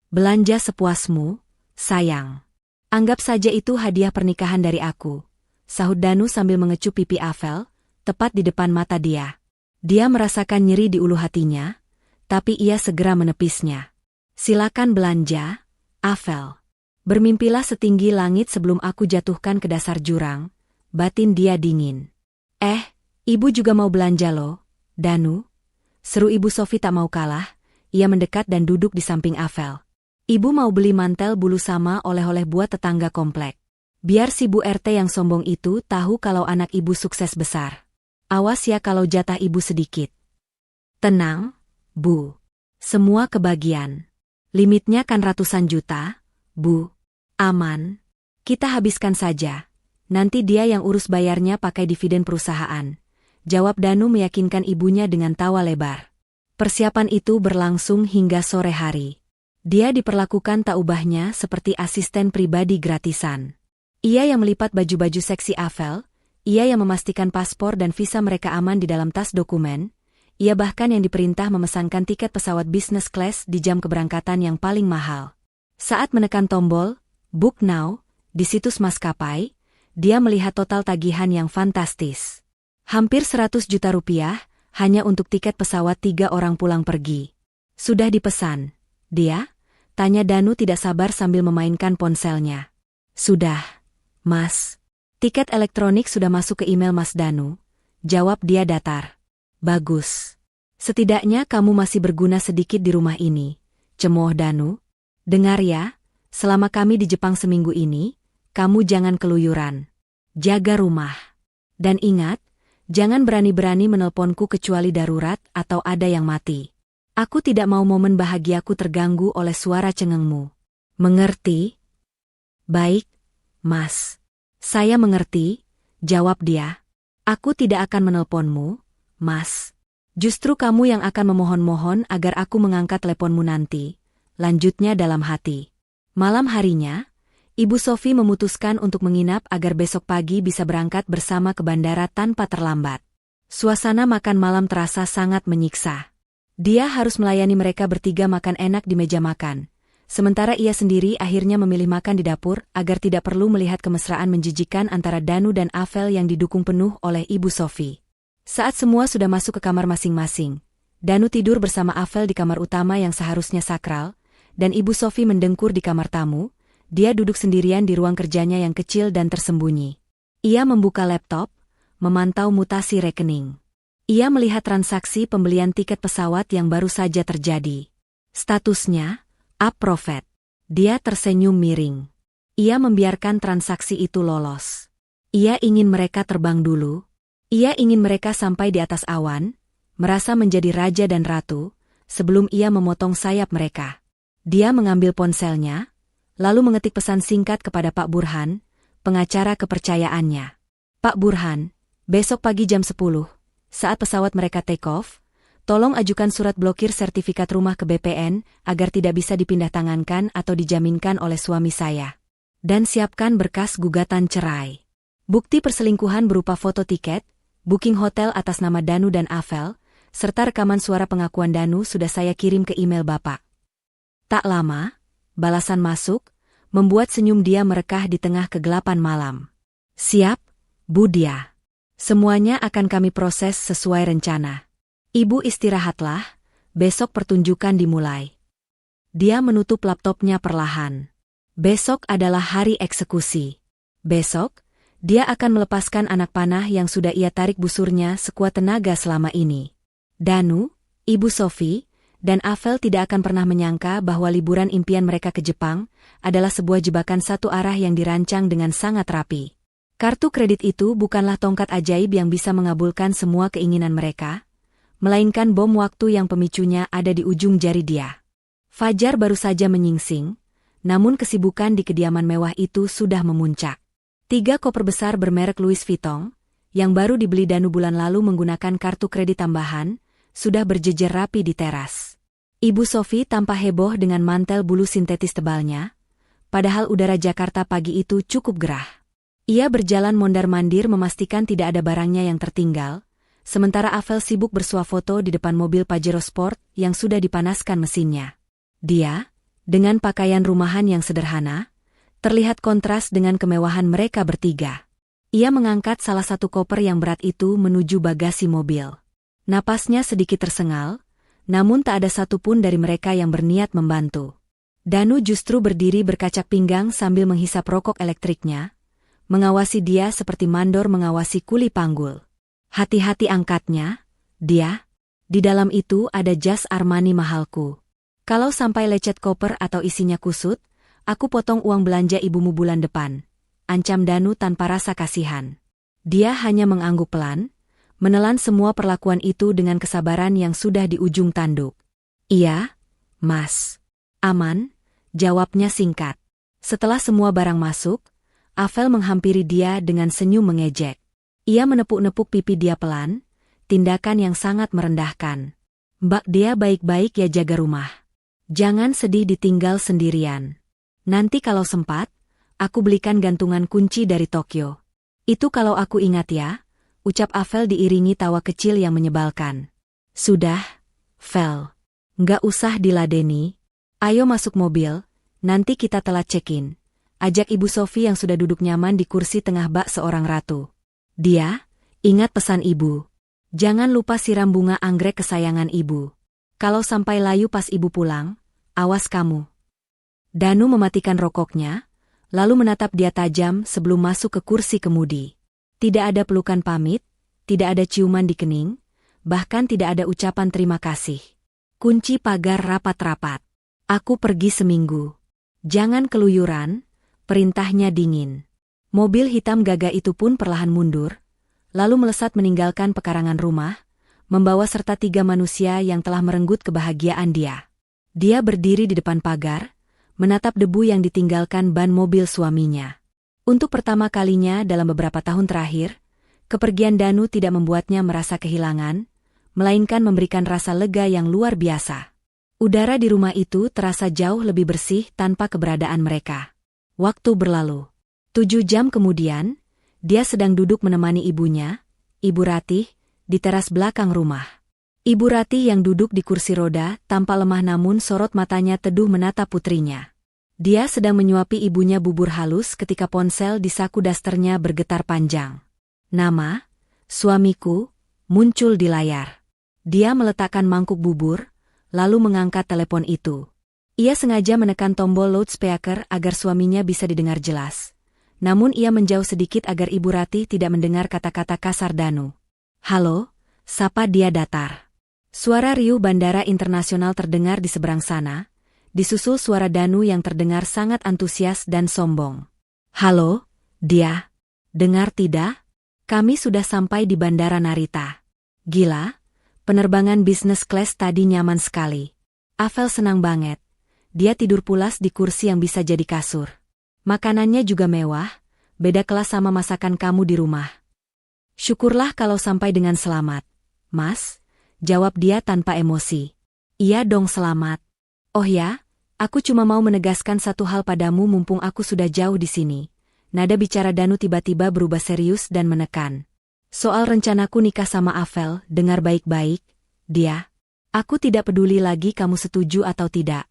Belanja sepuasmu, sayang. Anggap saja itu hadiah pernikahan dari aku, sahut Danu sambil mengecup pipi Avel, tepat di depan mata dia. Dia merasakan nyeri di ulu hatinya, tapi ia segera menepisnya. Silakan belanja, Avel. Bermimpilah setinggi langit sebelum aku jatuhkan ke dasar jurang, batin dia dingin. Ibu juga mau belanja loh, Danu. Seru Ibu Sofi tak mau kalah, ia mendekat dan duduk di samping Avel. Ibu mau beli mantel bulu sama oleh-oleh buat tetangga komplek. Biar si Bu RT yang sombong itu tahu kalau anak ibu sukses besar. Awas ya kalau jatah ibu sedikit. Tenang, Bu. Semua kebagian. Limitnya kan ratusan juta, Bu. Aman. Kita habiskan saja. Nanti dia yang urus bayarnya pakai dividen perusahaan. Jawab Danu meyakinkan ibunya dengan tawa lebar. Persiapan itu berlangsung hingga sore hari. Dia diperlakukan tak ubahnya seperti asisten pribadi gratisan. Ia yang melipat baju-baju seksi Avel, ia yang memastikan paspor dan visa mereka aman di dalam tas dokumen, ia bahkan yang diperintah memesankan tiket pesawat business class di jam keberangkatan yang paling mahal. Saat menekan tombol, Book Now, di situs maskapai, dia melihat total tagihan yang fantastis. Hampir 100 juta rupiah, hanya untuk tiket pesawat 3 orang pulang pergi. Sudah dipesan, dia? Tanya Danu tidak sabar sambil memainkan ponselnya. Sudah, Mas. Tiket elektronik sudah masuk ke email Mas Danu. Jawab dia datar. Bagus. Setidaknya kamu masih berguna sedikit di rumah ini, cemooh Danu. Dengar ya, selama kami di Jepang seminggu ini, kamu jangan keluyuran. Jaga rumah. Dan ingat, jangan berani-berani menelponku kecuali darurat atau ada yang mati. Aku tidak mau momen bahagiaku terganggu oleh suara cengengmu. Mengerti? Baik, Mas. Saya mengerti, jawab dia. Aku tidak akan menelponmu, Mas. Justru kamu yang akan memohon-mohon agar aku mengangkat teleponmu nanti, lanjutnya dalam hati. Malam harinya, Ibu Sofi memutuskan untuk menginap agar besok pagi bisa berangkat bersama ke bandara tanpa terlambat. Suasana makan malam terasa sangat menyiksa. Dia harus melayani mereka bertiga makan enak di meja makan. Sementara ia sendiri akhirnya memilih makan di dapur agar tidak perlu melihat kemesraan menjijikan antara Danu dan Avel yang didukung penuh oleh Ibu Sofi. Saat semua sudah masuk ke kamar masing-masing, Danu tidur bersama Avel di kamar utama yang seharusnya sakral, dan Ibu Sofi mendengkur di kamar tamu. Dia duduk sendirian di ruang kerjanya yang kecil dan tersembunyi. Ia membuka laptop, memantau mutasi rekening. Ia melihat transaksi pembelian tiket pesawat yang baru saja terjadi. Statusnya, approved. Dia tersenyum miring. Ia membiarkan transaksi itu lolos. Ia ingin mereka terbang dulu. Ia ingin mereka sampai di atas awan, merasa menjadi raja dan ratu, sebelum ia memotong sayap mereka. Dia mengambil ponselnya, lalu mengetik pesan singkat kepada Pak Burhan, pengacara kepercayaannya. Pak Burhan, besok pagi jam 10, saat pesawat mereka take off, tolong ajukan surat blokir sertifikat rumah ke BPN agar tidak bisa dipindah tangankan atau dijaminkan oleh suami saya. Dan siapkan berkas gugatan cerai. Bukti perselingkuhan berupa foto tiket, booking hotel atas nama Danu dan Avel, serta rekaman suara pengakuan Danu sudah saya kirim ke email Bapak. Tak lama, balasan masuk, membuat senyum dia merekah di tengah kegelapan malam. Siap, Bu Dia. Semuanya akan kami proses sesuai rencana. Ibu istirahatlah, besok pertunjukan dimulai. Dia menutup laptopnya perlahan. Besok adalah hari eksekusi. Besok, dia akan melepaskan anak panah yang sudah ia tarik busurnya sekuat tenaga selama ini. Danu, Ibu Sofi, dan Avel tidak akan pernah menyangka bahwa liburan impian mereka ke Jepang adalah sebuah jebakan satu arah yang dirancang dengan sangat rapi. Kartu kredit itu bukanlah tongkat ajaib yang bisa mengabulkan semua keinginan mereka, melainkan bom waktu yang pemicunya ada di ujung jari dia. Fajar baru saja menyingsing, namun kesibukan di kediaman mewah itu sudah memuncak. 3 koper besar bermerek Louis Vuitton, yang baru dibeli Danu bulan lalu menggunakan kartu kredit tambahan, sudah berjejer rapi di teras. Ibu Sofi tampak heboh dengan mantel bulu sintetis tebalnya, padahal udara Jakarta pagi itu cukup gerah. Ia berjalan mondar-mandir memastikan tidak ada barangnya yang tertinggal, sementara Avel sibuk bersuah foto di depan mobil Pajero Sport yang sudah dipanaskan mesinnya. Dia, dengan pakaian rumahan yang sederhana, terlihat kontras dengan kemewahan mereka bertiga. Ia mengangkat salah satu koper yang berat itu menuju bagasi mobil. Napasnya sedikit tersengal, namun tak ada satupun dari mereka yang berniat membantu. Danu justru berdiri berkacak pinggang sambil menghisap rokok elektriknya, mengawasi dia seperti mandor mengawasi kuli panggul. Hati-hati angkatnya, dia. Di dalam itu ada jas Armani mahalku. Kalau sampai lecet koper atau isinya kusut, aku potong uang belanja ibumu bulan depan, ancam Danu tanpa rasa kasihan. Dia hanya mengangguk pelan, menelan semua perlakuan itu dengan kesabaran yang sudah di ujung tanduk. Iya, Mas. Aman, jawabnya singkat. Setelah semua barang masuk, Avel menghampiri dia dengan senyum mengejek. Ia menepuk-nepuk pipi dia pelan, tindakan yang sangat merendahkan. Mbak, dia baik-baik ya, jaga rumah. Jangan sedih ditinggal sendirian. Nanti kalau sempat, aku belikan gantungan kunci dari Tokyo. Itu kalau aku ingat ya, ucap Avel diiringi tawa kecil yang menyebalkan. Sudah, Vel. Nggak usah diladeni. Ayo masuk mobil, nanti kita telat check-in. Ajak Ibu Sofi yang sudah duduk nyaman di kursi tengah bak seorang ratu. Dia, ingat pesan Ibu. Jangan lupa siram bunga anggrek kesayangan Ibu. Kalau sampai layu pas Ibu pulang, awas kamu. Danu mematikan rokoknya, lalu menatap dia tajam sebelum masuk ke kursi kemudi. Tidak ada pelukan pamit, tidak ada ciuman di kening, bahkan tidak ada ucapan terima kasih. Kunci pagar rapat-rapat. Aku pergi seminggu. Jangan keluyuran, perintahnya dingin. Mobil hitam gagah itu pun perlahan mundur, lalu melesat meninggalkan pekarangan rumah, membawa serta 3 manusia yang telah merenggut kebahagiaan dia. Dia berdiri di depan pagar, menatap debu yang ditinggalkan ban mobil suaminya. Untuk pertama kalinya dalam beberapa tahun terakhir, kepergian Danu tidak membuatnya merasa kehilangan, melainkan memberikan rasa lega yang luar biasa. Udara di rumah itu terasa jauh lebih bersih tanpa keberadaan mereka. Waktu berlalu. 7 jam kemudian, dia sedang duduk menemani ibunya, Ibu Ratih, di teras belakang rumah. Ibu Ratih yang duduk di kursi roda tampak lemah namun sorot matanya teduh menatap putrinya. Dia sedang menyuapi ibunya bubur halus ketika ponsel di saku dasternya bergetar panjang. Nama, suamiku, muncul di layar. Dia meletakkan mangkuk bubur, lalu mengangkat telepon itu. Ia sengaja menekan tombol loudspeaker agar suaminya bisa didengar jelas. Namun ia menjauh sedikit agar Ibu Ratih tidak mendengar kata-kata kasar Danu. Halo, sapa dia datar. Suara riuh bandara internasional terdengar di seberang sana, disusul suara Danu yang terdengar sangat antusias dan sombong. Halo, dia. Dengar tidak? Kami sudah sampai di Bandara Narita. Gila, penerbangan business class tadi nyaman sekali. Avel senang banget. Dia tidur pulas di kursi yang bisa jadi kasur. Makanannya juga mewah, beda kelas sama masakan kamu di rumah. Syukurlah kalau sampai dengan selamat. Mas, jawab dia tanpa emosi. Iya dong selamat. Oh ya, aku cuma mau menegaskan satu hal padamu mumpung aku sudah jauh di sini. Nada bicara Danu tiba-tiba berubah serius dan menekan. Soal rencanaku nikah sama Avel, dengar baik-baik, dia. Aku tidak peduli lagi kamu setuju atau tidak.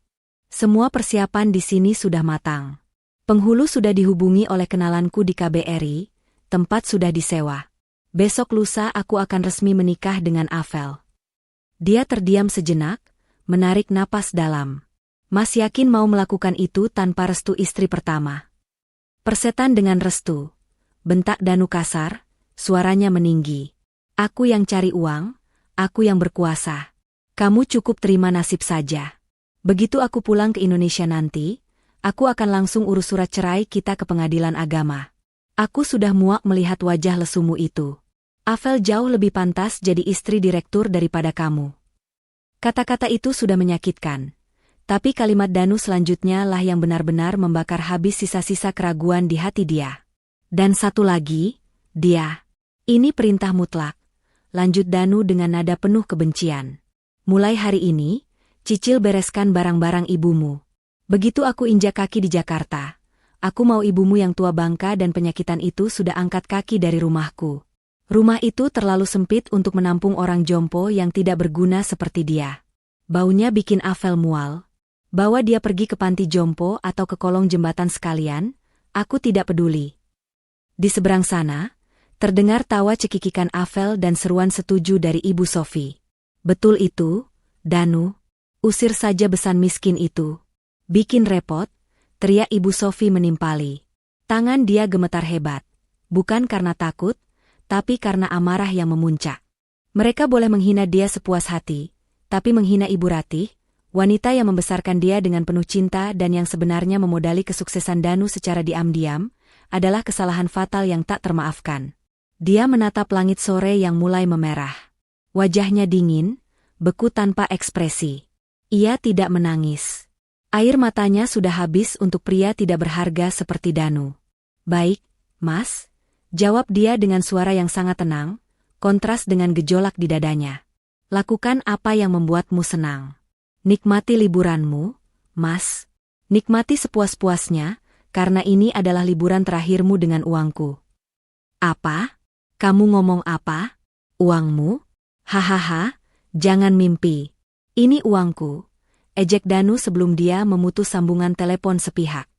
Semua persiapan di sini sudah matang. Penghulu sudah dihubungi oleh kenalanku di KBRI, tempat sudah disewa. Besok lusa aku akan resmi menikah dengan Avel. Dia terdiam sejenak, menarik napas dalam. Mas yakin mau melakukan itu tanpa restu istri pertama? Persetan dengan restu. Bentak Danu kasar, suaranya meninggi. Aku yang cari uang, aku yang berkuasa. Kamu cukup terima nasib saja. Begitu aku pulang ke Indonesia nanti, aku akan langsung urus surat cerai kita ke pengadilan agama. Aku sudah muak melihat wajah lesumu itu. Avel jauh lebih pantas jadi istri direktur daripada kamu. Kata-kata itu sudah menyakitkan. Tapi kalimat Danu selanjutnya lah yang benar-benar membakar habis sisa-sisa keraguan di hati dia. Dan satu lagi, dia. Ini perintah mutlak. Lanjut Danu dengan nada penuh kebencian. Mulai hari ini, cicil bereskan barang-barang ibumu. Begitu aku injak kaki di Jakarta, aku mau ibumu yang tua bangka dan penyakitan itu sudah angkat kaki dari rumahku. Rumah itu terlalu sempit untuk menampung orang jompo yang tidak berguna seperti dia. Baunya bikin Avel mual. Bawa dia pergi ke panti jompo atau ke kolong jembatan sekalian, aku tidak peduli. Di seberang sana, terdengar tawa cekikikan Avel dan seruan setuju dari Ibu Sofi. Betul itu, Danu. Usir saja besan miskin itu. Bikin repot, teriak Ibu Sofi menimpali. Tangan dia gemetar hebat. Bukan karena takut, tapi karena amarah yang memuncak. Mereka boleh menghina dia sepuas hati, tapi menghina Ibu Ratih, wanita yang membesarkan dia dengan penuh cinta dan yang sebenarnya memodali kesuksesan Danu secara diam-diam, adalah kesalahan fatal yang tak termaafkan. Dia menatap langit sore yang mulai memerah. Wajahnya dingin, beku tanpa ekspresi. Ia tidak menangis. Air matanya sudah habis untuk pria tidak berharga seperti Danu. Baik, Mas, jawab dia dengan suara yang sangat tenang, kontras dengan gejolak di dadanya. Lakukan apa yang membuatmu senang. Nikmati liburanmu, Mas. Nikmati sepuas-puasnya, karena ini adalah liburan terakhirmu dengan uangku. Apa? Kamu ngomong apa? Uangmu? Hahaha, jangan mimpi. Ini uangku. Ejek Danu sebelum dia memutus sambungan telepon sepihak.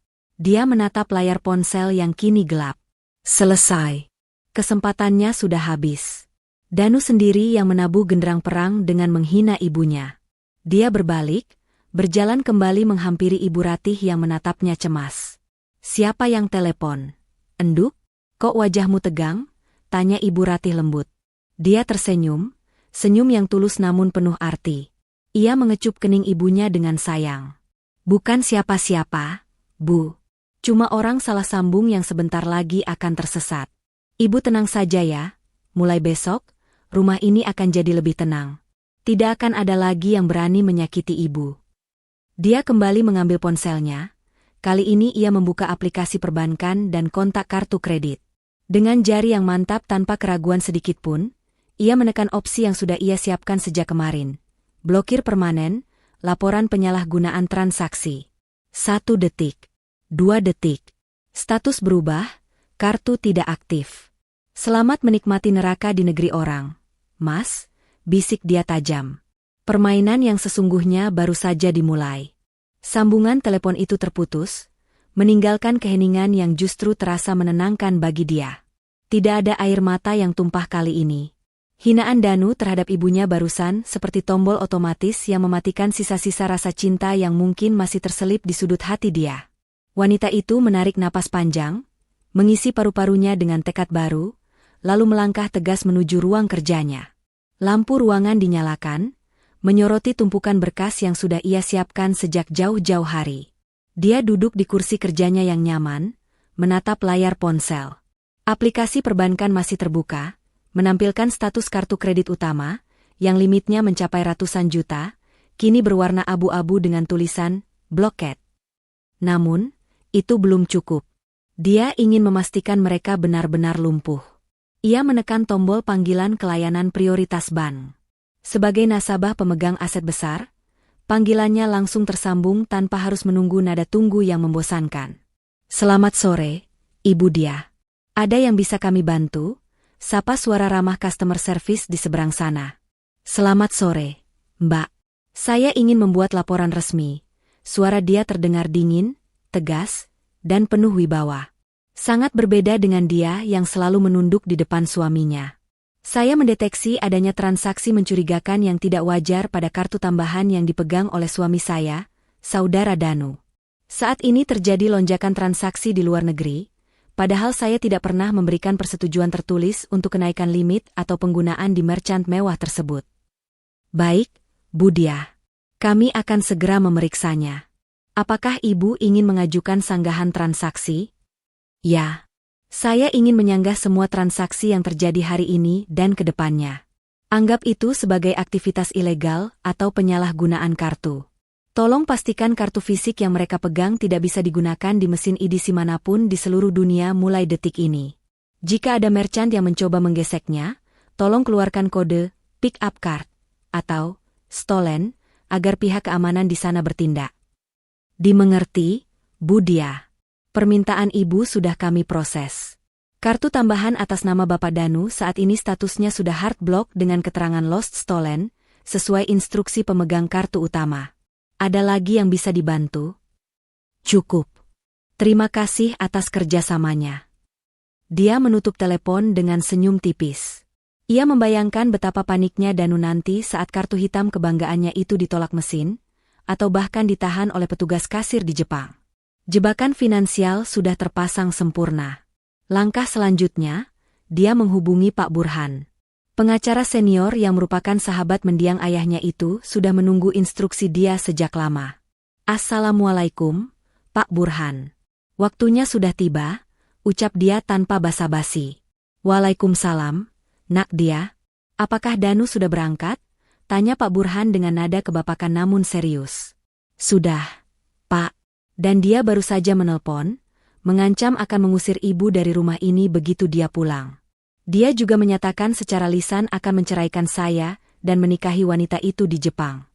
Dia menatap layar ponsel yang kini gelap. Selesai. Kesempatannya sudah habis. Danu sendiri yang menabuh genderang perang dengan menghina ibunya. Dia berbalik, berjalan kembali menghampiri Ibu Ratih yang menatapnya cemas. Siapa yang telepon? Enduk? Kok wajahmu tegang? Tanya Ibu Ratih lembut. Dia tersenyum, senyum yang tulus namun penuh arti. Ia mengecup kening ibunya dengan sayang. Bukan siapa-siapa, Bu. Cuma orang salah sambung yang sebentar lagi akan tersesat. Ibu tenang saja ya, mulai besok, rumah ini akan jadi lebih tenang. Tidak akan ada lagi yang berani menyakiti ibu. Dia kembali mengambil ponselnya. Kali ini ia membuka aplikasi perbankan dan kontak kartu kredit. Dengan jari yang mantap tanpa keraguan sedikit pun, ia menekan opsi yang sudah ia siapkan sejak kemarin. Blokir permanen, laporan penyalahgunaan transaksi. 1 detik. 2 detik. Status berubah, kartu tidak aktif. Selamat menikmati neraka di negeri orang. Mas, bisik dia tajam. Permainan yang sesungguhnya baru saja dimulai. Sambungan telepon itu terputus, meninggalkan keheningan yang justru terasa menenangkan bagi dia. Tidak ada air mata yang tumpah kali ini. Hinaan Danu terhadap ibunya barusan seperti tombol otomatis yang mematikan sisa-sisa rasa cinta yang mungkin masih terselip di sudut hati dia. Wanita itu menarik napas panjang, mengisi paru-parunya dengan tekad baru, lalu melangkah tegas menuju ruang kerjanya. Lampu ruangan dinyalakan, menyoroti tumpukan berkas yang sudah ia siapkan sejak jauh-jauh hari. Dia duduk di kursi kerjanya yang nyaman, menatap layar ponsel. Aplikasi perbankan masih terbuka, menampilkan status kartu kredit utama, yang limitnya mencapai ratusan juta, kini berwarna abu-abu dengan tulisan, blocked. Namun, itu belum cukup. Dia ingin memastikan mereka benar-benar lumpuh. Ia menekan tombol panggilan ke layanan prioritas bank. Sebagai nasabah pemegang aset besar, panggilannya langsung tersambung tanpa harus menunggu nada tunggu yang membosankan. Selamat sore, Ibu Dia. Ada yang bisa kami bantu? Sapa suara ramah customer service di seberang sana. Selamat sore, Mbak. Saya ingin membuat laporan resmi. Suara dia terdengar dingin, tegas, dan penuh wibawa. Sangat berbeda dengan dia yang selalu menunduk di depan suaminya. Saya mendeteksi adanya transaksi mencurigakan yang tidak wajar pada kartu tambahan yang dipegang oleh suami saya, Saudara Danu. Saat ini terjadi lonjakan transaksi di luar negeri, padahal saya tidak pernah memberikan persetujuan tertulis untuk kenaikan limit atau penggunaan di merchant mewah tersebut. Baik, Bu Dia. Kami akan segera memeriksanya. Apakah Ibu ingin mengajukan sanggahan transaksi? Ya. Saya ingin menyanggah semua transaksi yang terjadi hari ini dan ke depannya. Anggap itu sebagai aktivitas ilegal atau penyalahgunaan kartu. Tolong pastikan kartu fisik yang mereka pegang tidak bisa digunakan di mesin edisi manapun di seluruh dunia mulai detik ini. Jika ada merchant yang mencoba menggeseknya, tolong keluarkan kode pick up card atau stolen agar pihak keamanan di sana bertindak. Dimengerti, Bu Dia. Permintaan Ibu sudah kami proses. Kartu tambahan atas nama Bapak Danu saat ini statusnya sudah hard block dengan keterangan lost stolen, sesuai instruksi pemegang kartu utama. Ada lagi yang bisa dibantu? Cukup. Terima kasih atas kerjasamanya. Dia menutup telepon dengan senyum tipis. Ia membayangkan betapa paniknya Danu nanti saat kartu hitam kebanggaannya itu ditolak mesin, atau bahkan ditahan oleh petugas kasir di Jepang. Jebakan finansial sudah terpasang sempurna. Langkah selanjutnya, dia menghubungi Pak Burhan. Pengacara senior yang merupakan sahabat mendiang ayahnya itu sudah menunggu instruksi dia sejak lama. Assalamualaikum, Pak Burhan. Waktunya sudah tiba, ucap dia tanpa basa-basi. Waalaikumsalam, Nak Dia. Apakah Danu sudah berangkat? Tanya Pak Burhan dengan nada kebapakan namun serius. Sudah, Pak. Dan dia baru saja menelpon, mengancam akan mengusir ibu dari rumah ini begitu dia pulang. Dia juga menyatakan secara lisan akan menceraikan saya dan menikahi wanita itu di Jepang.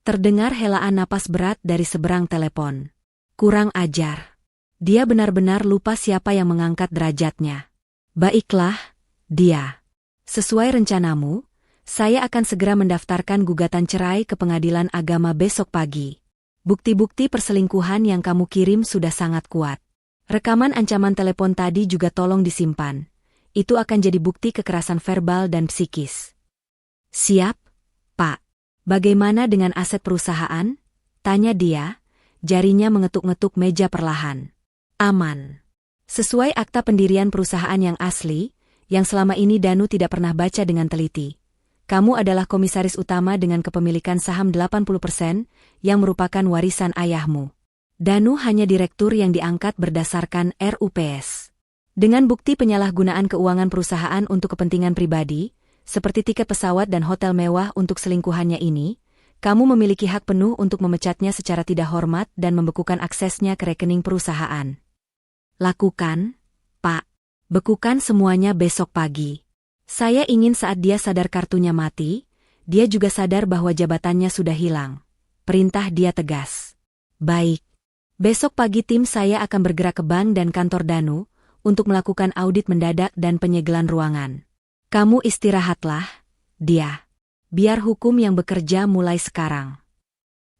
Terdengar helaan napas berat dari seberang telepon. Kurang ajar. Dia benar-benar lupa siapa yang mengangkat derajatnya. Baiklah, Dia. Sesuai rencanamu, saya akan segera mendaftarkan gugatan cerai ke pengadilan agama besok pagi. Bukti-bukti perselingkuhan yang kamu kirim sudah sangat kuat. Rekaman ancaman telepon tadi juga tolong disimpan. Itu akan jadi bukti kekerasan verbal dan psikis. Siap, Pak. Bagaimana dengan aset perusahaan? Tanya dia, jarinya mengetuk-ngetuk meja perlahan. Aman. Sesuai akta pendirian perusahaan yang asli, yang selama ini Danu tidak pernah baca dengan teliti. Kamu adalah komisaris utama dengan kepemilikan saham 80% yang merupakan warisan ayahmu. Danu hanya direktur yang diangkat berdasarkan RUPS. Dengan bukti penyalahgunaan keuangan perusahaan untuk kepentingan pribadi, seperti tiket pesawat dan hotel mewah untuk selingkuhannya ini, kamu memiliki hak penuh untuk memecatnya secara tidak hormat dan membekukan aksesnya ke rekening perusahaan. Lakukan, Pak. Bekukan semuanya besok pagi. Saya ingin saat dia sadar kartunya mati, dia juga sadar bahwa jabatannya sudah hilang. Perintah dia tegas. Baik. Besok pagi tim saya akan bergerak ke bank dan kantor Danu, untuk melakukan audit mendadak dan penyegelan ruangan. Kamu istirahatlah, Dia. Biar hukum yang bekerja mulai sekarang.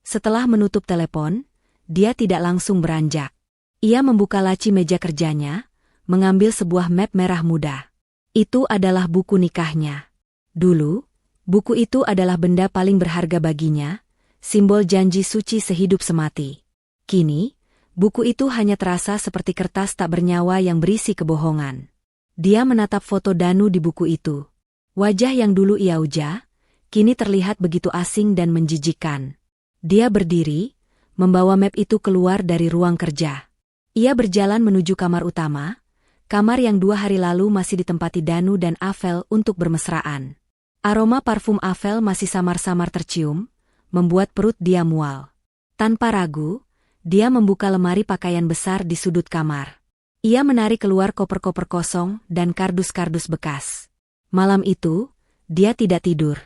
Setelah menutup telepon, dia tidak langsung beranjak. Ia membuka laci meja kerjanya, mengambil sebuah map merah muda. Itu adalah buku nikahnya. Dulu, buku itu adalah benda paling berharga baginya, simbol janji suci sehidup semati. Kini, buku itu hanya terasa seperti kertas tak bernyawa yang berisi kebohongan. Dia menatap foto Danu di buku itu. Wajah yang dulu ia uja, kini terlihat begitu asing dan menjijikkan. Dia berdiri, membawa map itu keluar dari ruang kerja. Ia berjalan menuju kamar utama, kamar yang 2 hari lalu masih ditempati Danu dan Avel untuk bermesraan. Aroma parfum Avel masih samar-samar tercium, membuat perut dia mual. Tanpa ragu, dia membuka lemari pakaian besar di sudut kamar. Ia menarik keluar koper-koper kosong dan kardus-kardus bekas. Malam itu, dia tidak tidur.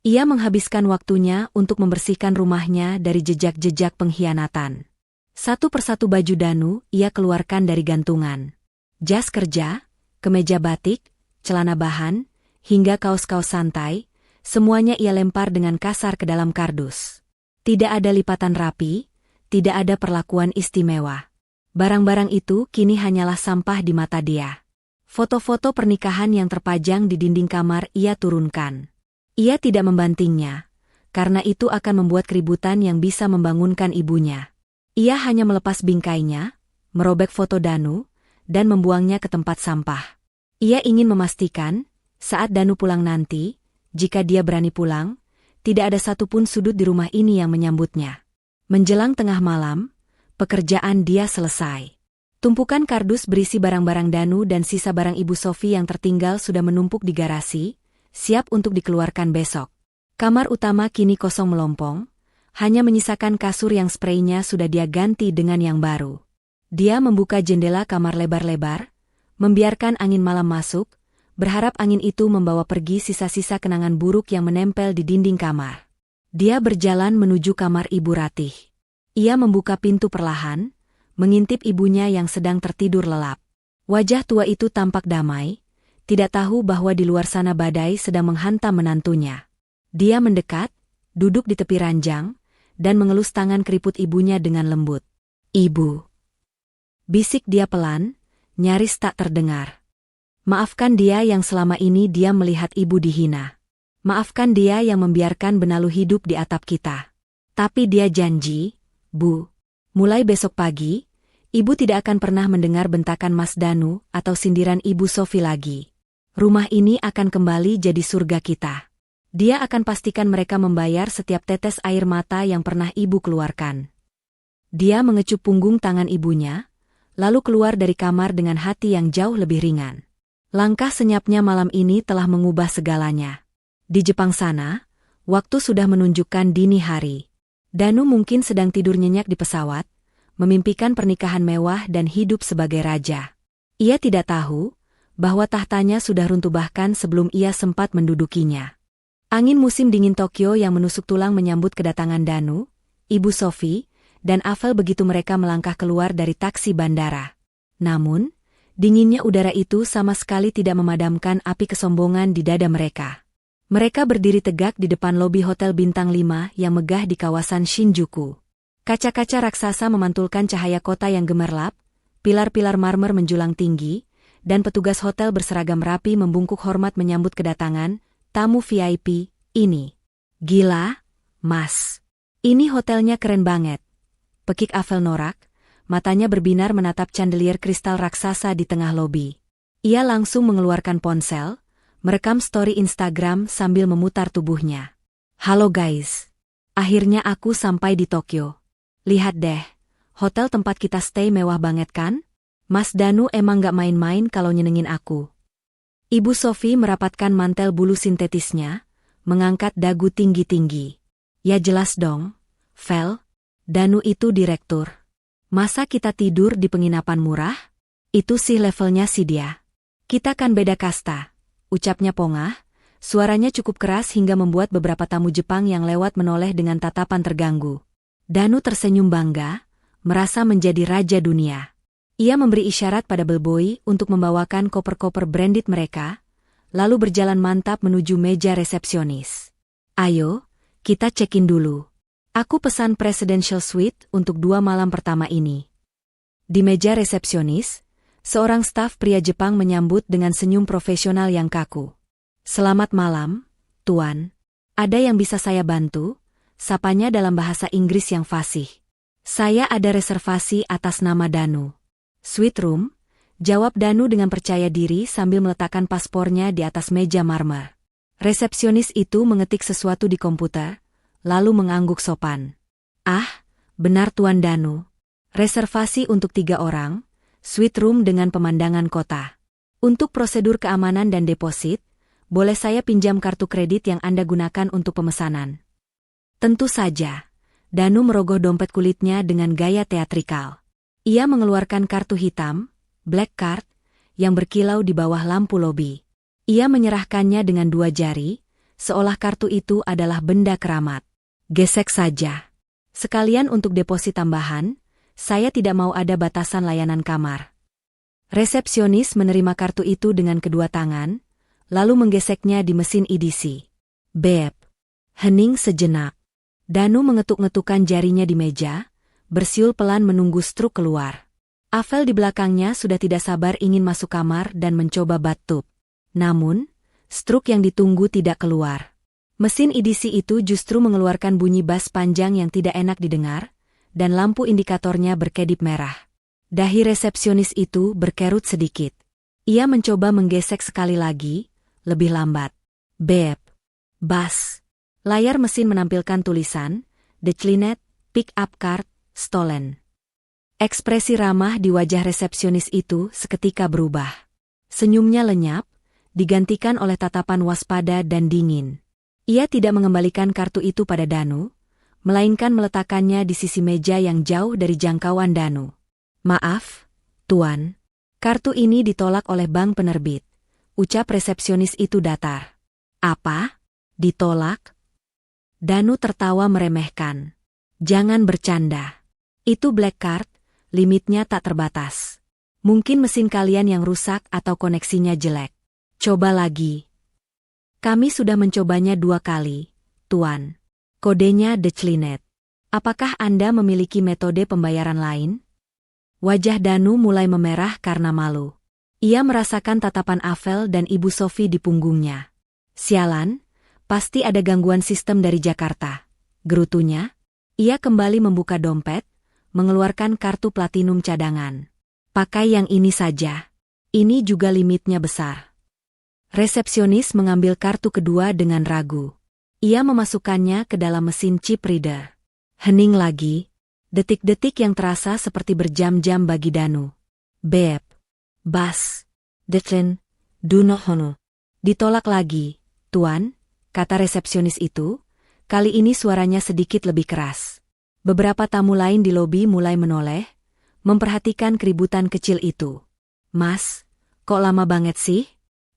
Ia menghabiskan waktunya untuk membersihkan rumahnya dari jejak-jejak pengkhianatan. Satu persatu baju Danu ia keluarkan dari gantungan. Jas kerja, kemeja batik, celana bahan, hingga kaos-kaos santai, semuanya ia lempar dengan kasar ke dalam kardus. Tidak ada lipatan rapi, tidak ada perlakuan istimewa. Barang-barang itu kini hanyalah sampah di mata dia. Foto-foto pernikahan yang terpajang di dinding kamar ia turunkan. Ia tidak membantingnya, karena itu akan membuat keributan yang bisa membangunkan ibunya. Ia hanya melepas bingkainya, merobek foto Danu, dan membuangnya ke tempat sampah. Ia ingin memastikan, saat Danu pulang nanti, jika dia berani pulang, tidak ada satupun sudut di rumah ini yang menyambutnya. Menjelang tengah malam, pekerjaan dia selesai. Tumpukan kardus berisi barang-barang Danu dan sisa barang Ibu Sofi yang tertinggal sudah menumpuk di garasi, siap untuk dikeluarkan besok. Kamar utama kini kosong melompong, hanya menyisakan kasur yang spraynya sudah dia ganti dengan yang baru. Dia membuka jendela kamar lebar-lebar, membiarkan angin malam masuk, berharap angin itu membawa pergi sisa-sisa kenangan buruk yang menempel di dinding kamar. Dia berjalan menuju kamar Ibu Ratih. Ia membuka pintu perlahan, mengintip ibunya yang sedang tertidur lelap. Wajah tua itu tampak damai, tidak tahu bahwa di luar sana badai sedang menghantam menantunya. Dia mendekat, duduk di tepi ranjang, dan mengelus tangan keriput ibunya dengan lembut. "Ibu," bisik dia pelan, nyaris tak terdengar. "Maafkan dia yang selama ini dia melihat ibu dihina. Maafkan dia yang membiarkan benalu hidup di atap kita. Tapi dia janji, Bu, mulai besok pagi, ibu tidak akan pernah mendengar bentakan Mas Danu atau sindiran Ibu Sofi lagi. Rumah ini akan kembali jadi surga kita. Dia akan pastikan mereka membayar setiap tetes air mata yang pernah ibu keluarkan." Dia mengecup punggung tangan ibunya, lalu keluar dari kamar dengan hati yang jauh lebih ringan. Langkah senyapnya malam ini telah mengubah segalanya. Di Jepang sana, waktu sudah menunjukkan dini hari. Danu mungkin sedang tidur nyenyak di pesawat, memimpikan pernikahan mewah dan hidup sebagai raja. Ia tidak tahu bahwa tahtanya sudah runtuh bahkan sebelum ia sempat mendudukinya. Angin musim dingin Tokyo yang menusuk tulang menyambut kedatangan Danu, Ibu Sofi, dan Avel begitu mereka melangkah keluar dari taksi bandara. Namun, dinginnya udara itu sama sekali tidak memadamkan api kesombongan di dada mereka. Mereka berdiri tegak di depan lobi Hotel Bintang 5 yang megah di kawasan Shinjuku. Kaca-kaca raksasa memantulkan cahaya kota yang gemerlap, pilar-pilar marmer menjulang tinggi, dan petugas hotel berseragam rapi membungkuk hormat menyambut kedatangan tamu VIP ini. "Gila, Mas. Ini hotelnya keren banget," pekik Avel norak, matanya berbinar menatap chandelier kristal raksasa di tengah lobi. Ia langsung mengeluarkan ponsel, merekam story Instagram sambil memutar tubuhnya. "Halo guys. Akhirnya aku sampai di Tokyo. Lihat deh, hotel tempat kita stay mewah banget kan? Mas Danu emang gak main-main kalau nyenengin aku." Ibu Sofi merapatkan mantel bulu sintetisnya, mengangkat dagu tinggi-tinggi. "Ya jelas dong, Vel. Danu itu direktur. Masa kita tidur di penginapan murah? Itu sih levelnya si dia. Kita kan beda kasta," ucapnya pongah, suaranya cukup keras hingga membuat beberapa tamu Jepang yang lewat menoleh dengan tatapan terganggu. Danu tersenyum bangga, merasa menjadi raja dunia. Ia memberi isyarat pada bellboy untuk membawakan koper-koper branded mereka, lalu berjalan mantap menuju meja resepsionis. "Ayo, kita check-in dulu. Aku pesan presidential suite untuk 2 malam pertama ini." Di meja resepsionis, seorang staf pria Jepang menyambut dengan senyum profesional yang kaku. "Selamat malam, Tuan. Ada yang bisa saya bantu?" Sapanya dalam bahasa Inggris yang fasih. "Saya ada reservasi atas nama Danu." "Suite room," jawab Danu dengan percaya diri sambil meletakkan paspornya di atas meja marmer. Resepsionis itu mengetik sesuatu di komputer, lalu mengangguk sopan. "Ah, benar Tuan Danu. Reservasi untuk 3 orang, suite room dengan pemandangan kota. Untuk prosedur keamanan dan deposit, boleh saya pinjam kartu kredit yang Anda gunakan untuk pemesanan?" Tentu saja. Danu merogoh dompet kulitnya dengan gaya teatrikal. Ia mengeluarkan kartu hitam, black card, yang berkilau di bawah lampu lobi. Ia menyerahkannya dengan 2 jari, seolah kartu itu adalah benda keramat. "Gesek saja. Sekalian untuk deposit tambahan, saya tidak mau ada batasan layanan kamar." Resepsionis menerima kartu itu dengan kedua tangan, lalu menggeseknya di mesin EDC. "Beb." Hening sejenak. Danu mengetuk-ngetukkan jarinya di meja, bersiul pelan menunggu struk keluar. Avel di belakangnya sudah tidak sabar ingin masuk kamar dan mencoba bathtub. Namun, struk yang ditunggu tidak keluar. Mesin EDC itu justru mengeluarkan bunyi bass panjang yang tidak enak didengar, dan lampu indikatornya berkedip merah. Dahi resepsionis itu berkerut sedikit. Ia mencoba menggesek sekali lagi, lebih lambat. "Beb." "Bass." Layar mesin menampilkan tulisan, "Declined, pick up card, stolen." Ekspresi ramah di wajah resepsionis itu seketika berubah. Senyumnya lenyap, digantikan oleh tatapan waspada dan dingin. Ia tidak mengembalikan kartu itu pada Danu, melainkan meletakkannya di sisi meja yang jauh dari jangkauan Danu. "Maaf, Tuan. Kartu ini ditolak oleh bank penerbit," ucap resepsionis itu datar. "Apa? Ditolak?" Danu tertawa meremehkan. "Jangan bercanda. Itu black card, limitnya tak terbatas. Mungkin mesin kalian yang rusak atau koneksinya jelek. Coba lagi." "Kami sudah mencobanya 2 kali, Tuan. Kodenya Declinet. Apakah Anda memiliki metode pembayaran lain?" Wajah Danu mulai memerah karena malu. Ia merasakan tatapan Avel dan Ibu Sophie di punggungnya. "Sialan, pasti ada gangguan sistem dari Jakarta," gerutunya. Ia kembali membuka dompet, mengeluarkan kartu platinum cadangan. "Pakai yang ini saja. Ini juga limitnya besar." Resepsionis mengambil kartu kedua dengan ragu. Ia memasukkannya ke dalam mesin chip reader. Hening lagi. Detik-detik yang terasa seperti berjam-jam bagi Danu. "Beb. Bas. Declen. Dunohono." "Ditolak lagi, Tuan," kata resepsionis itu. Kali ini suaranya sedikit lebih keras. Beberapa tamu lain di lobi mulai menoleh, memperhatikan keributan kecil itu. "Mas, kok lama banget sih?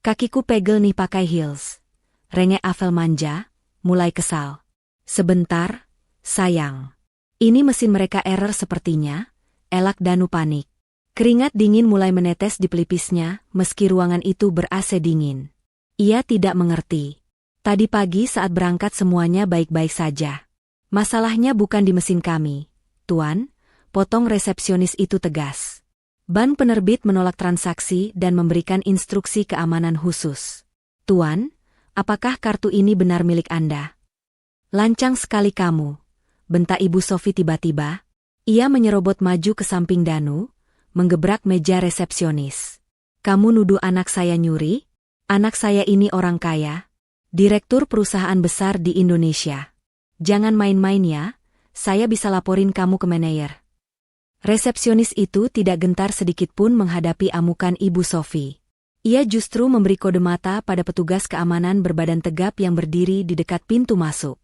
Kakiku pegel nih pakai heels." Rengek Avel manja, mulai kesal. "Sebentar, sayang. Ini mesin mereka error sepertinya," elak Danu panik. Keringat dingin mulai menetes di pelipisnya meski ruangan itu ber-AC dingin. Ia tidak mengerti. Tadi pagi saat berangkat semuanya baik-baik saja. "Masalahnya bukan di mesin kami, Tuan," potong resepsionis itu tegas. "Bank penerbit menolak transaksi dan memberikan instruksi keamanan khusus." "Tuan, apakah kartu ini benar milik Anda?" "Lancang sekali kamu," bentak Ibu Sophie tiba-tiba. Ia menyerobot maju ke samping Danu, menggebrak meja resepsionis. "Kamu nuduh anak saya nyuri? Anak saya ini orang kaya, direktur perusahaan besar di Indonesia. Jangan main-main ya, saya bisa laporin kamu ke manajer." Resepsionis itu tidak gentar sedikitpun menghadapi amukan Ibu Sophie. Ia justru memberi kode mata pada petugas keamanan berbadan tegap yang berdiri di dekat pintu masuk.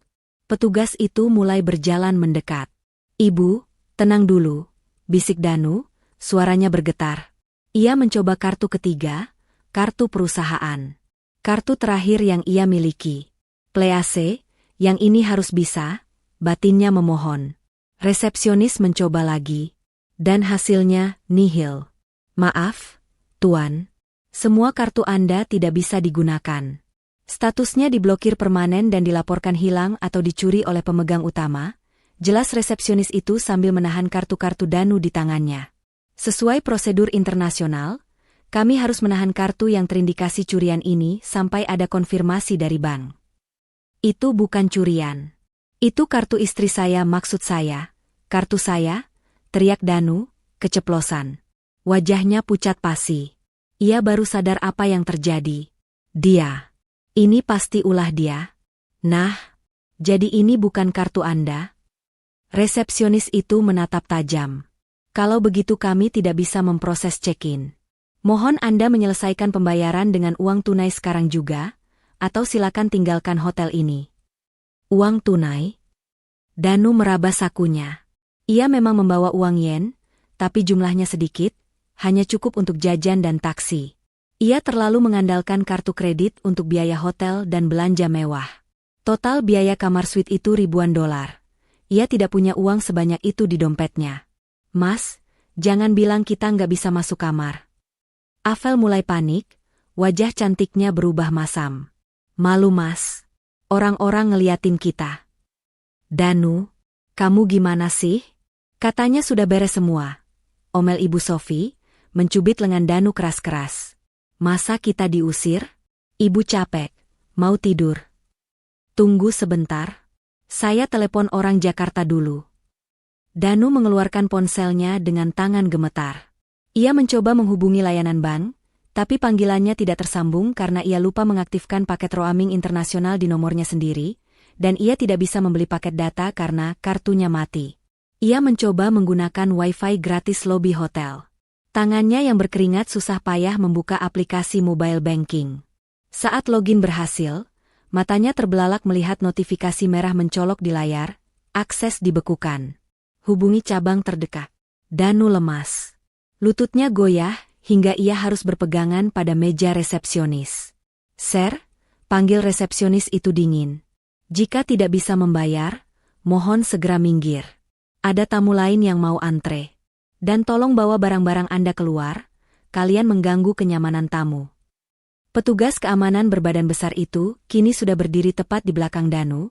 Petugas itu mulai berjalan mendekat. "Ibu, tenang dulu," bisik Danu, suaranya bergetar. Ia mencoba kartu ketiga, kartu perusahaan. Kartu terakhir yang ia miliki. "Please, yang ini harus bisa," batinnya memohon. Resepsionis mencoba lagi. Dan hasilnya nihil. "Maaf, Tuan. Semua kartu Anda tidak bisa digunakan. Statusnya diblokir permanen dan dilaporkan hilang atau dicuri oleh pemegang utama," jelas resepsionis itu sambil menahan kartu-kartu Danu di tangannya. "Sesuai prosedur internasional, kami harus menahan kartu yang terindikasi curian ini sampai ada konfirmasi dari bank." "Itu bukan curian. Itu kartu istri saya, maksud saya. Kartu saya," teriak Danu, keceplosan. Wajahnya pucat pasi. Ia baru sadar apa yang terjadi. Ini pasti ulah dia." "Nah, jadi ini bukan kartu Anda?" Resepsionis itu menatap tajam. "Kalau begitu kami tidak bisa memproses check-in. Mohon Anda menyelesaikan pembayaran dengan uang tunai sekarang juga, atau silakan tinggalkan hotel ini." "Uang tunai?" Danu meraba sakunya. Ia memang membawa uang yen, tapi jumlahnya sedikit, hanya cukup untuk jajan dan taksi. Ia terlalu mengandalkan kartu kredit untuk biaya hotel dan belanja mewah. Total biaya kamar suite itu ribuan dolar. Ia tidak punya uang sebanyak itu di dompetnya. "Mas, jangan bilang kita nggak bisa masuk kamar." Avel mulai panik, wajah cantiknya berubah masam. "Malu Mas. Orang-orang ngeliatin kita." "Danu, kamu gimana sih? Katanya sudah beres semua," omel Ibu Sophie, mencubit lengan Danu keras-keras. "Masa kita diusir? Ibu capek, mau tidur." "Tunggu sebentar. Saya telepon orang Jakarta dulu." Danu mengeluarkan ponselnya dengan tangan gemetar. Ia mencoba menghubungi layanan bank, tapi panggilannya tidak tersambung karena ia lupa mengaktifkan paket roaming internasional di nomornya sendiri, dan ia tidak bisa membeli paket data karena kartunya mati. Ia mencoba menggunakan wifi gratis lobi hotel. Tangannya yang berkeringat susah payah membuka aplikasi mobile banking. Saat login berhasil, matanya terbelalak melihat notifikasi merah mencolok di layar. Akses dibekukan. Hubungi cabang terdekat. Danu lemas. Lututnya goyah hingga ia harus berpegangan pada meja resepsionis. Sir, panggil resepsionis itu dingin. Jika tidak bisa membayar, mohon segera minggir. Ada tamu lain yang mau antre. Dan tolong bawa barang-barang Anda keluar, kalian mengganggu kenyamanan tamu. Petugas keamanan berbadan besar itu kini sudah berdiri tepat di belakang Danu,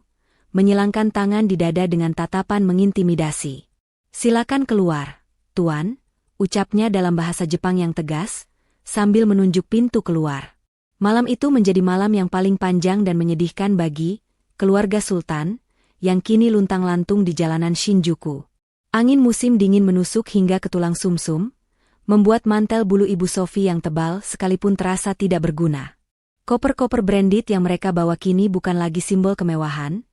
menyilangkan tangan di dada dengan tatapan mengintimidasi. Silakan keluar, Tuan, ucapnya dalam bahasa Jepang yang tegas, sambil menunjuk pintu keluar. Malam itu menjadi malam yang paling panjang dan menyedihkan bagi keluarga Sultan, yang kini luntang-lantung di jalanan Shinjuku. Angin musim dingin menusuk hingga ke tulang sumsum, membuat mantel bulu Ibu Sophie yang tebal sekalipun terasa tidak berguna. Koper-koper branded yang mereka bawa kini bukan lagi simbol kemewahan,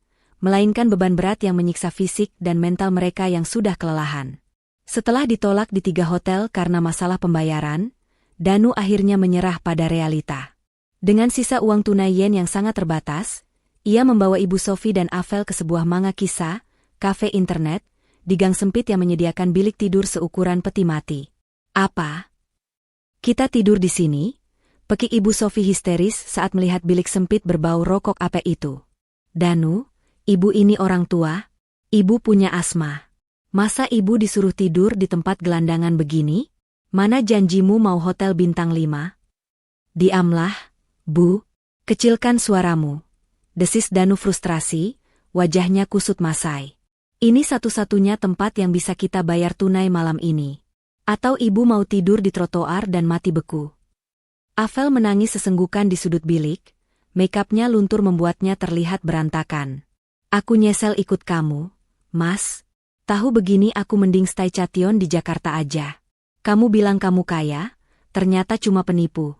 melainkan beban berat yang menyiksa fisik dan mental mereka yang sudah kelelahan. Setelah ditolak di 3 hotel karena masalah pembayaran, Danu akhirnya menyerah pada realita. Dengan sisa uang tunai yen yang sangat terbatas, ia membawa Ibu Sophie dan Avel ke sebuah manga kisah, kafe internet, di gang sempit yang menyediakan bilik tidur seukuran peti mati. Apa? Kita tidur di sini? Pekik Ibu Sophie histeris saat melihat bilik sempit berbau rokok ape itu. Danu, ibu ini orang tua, ibu punya asma. Masa ibu disuruh tidur di tempat gelandangan begini? Mana janjimu mau hotel bintang 5? Diamlah, Bu. Kecilkan suaramu. Desis Danu frustrasi, wajahnya kusut masai. Ini satu-satunya tempat yang bisa kita bayar tunai malam ini. Atau ibu mau tidur di trotoar dan mati beku? Avel menangis sesenggukan di sudut bilik, makeupnya luntur membuatnya terlihat berantakan. Aku nyesel ikut kamu, Mas. Tahu begini aku mending stay cation di Jakarta aja. Kamu bilang kamu kaya, ternyata cuma penipu.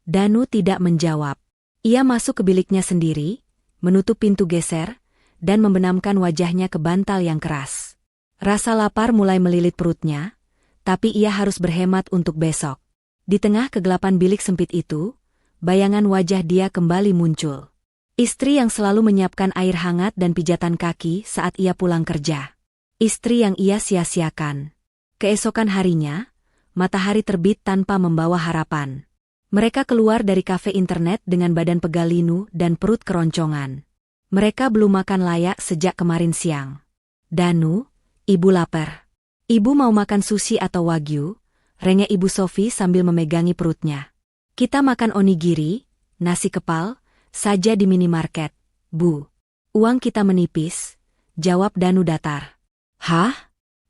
Danu tidak menjawab. Ia masuk ke biliknya sendiri, menutup pintu geser, dan membenamkan wajahnya ke bantal yang keras. Rasa lapar mulai melilit perutnya, tapi ia harus berhemat untuk besok. Di tengah kegelapan bilik sempit itu, bayangan wajah dia kembali muncul. Istri yang selalu menyiapkan air hangat dan pijatan kaki saat ia pulang kerja. Istri yang ia sia-siakan. Keesokan harinya, matahari terbit tanpa membawa harapan. Mereka keluar dari kafe internet dengan badan pegal linu dan perut keroncongan. Mereka belum makan layak sejak kemarin siang. Danu, ibu lapar. Ibu mau makan sushi atau wagyu? Rengek Ibu Sophie sambil memegangi perutnya. Kita makan onigiri, nasi kepal, saja di minimarket, Bu. Uang kita menipis, jawab Danu datar. Hah?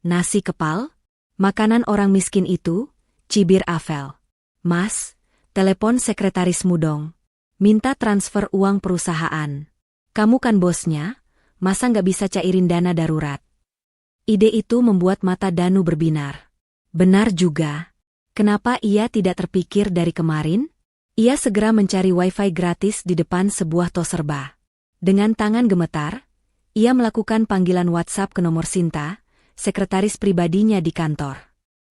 Nasi kepal? Makanan orang miskin itu? Cibir Avel. Mas, telepon sekretarismu dong. Minta transfer uang perusahaan. Kamu kan bosnya, masa nggak bisa cairin dana darurat? Ide itu membuat mata Danu berbinar. Benar juga. Kenapa ia tidak terpikir dari kemarin? Ia segera mencari wifi gratis di depan sebuah tos serba. Dengan tangan gemetar, ia melakukan panggilan WhatsApp ke nomor Sinta, sekretaris pribadinya di kantor.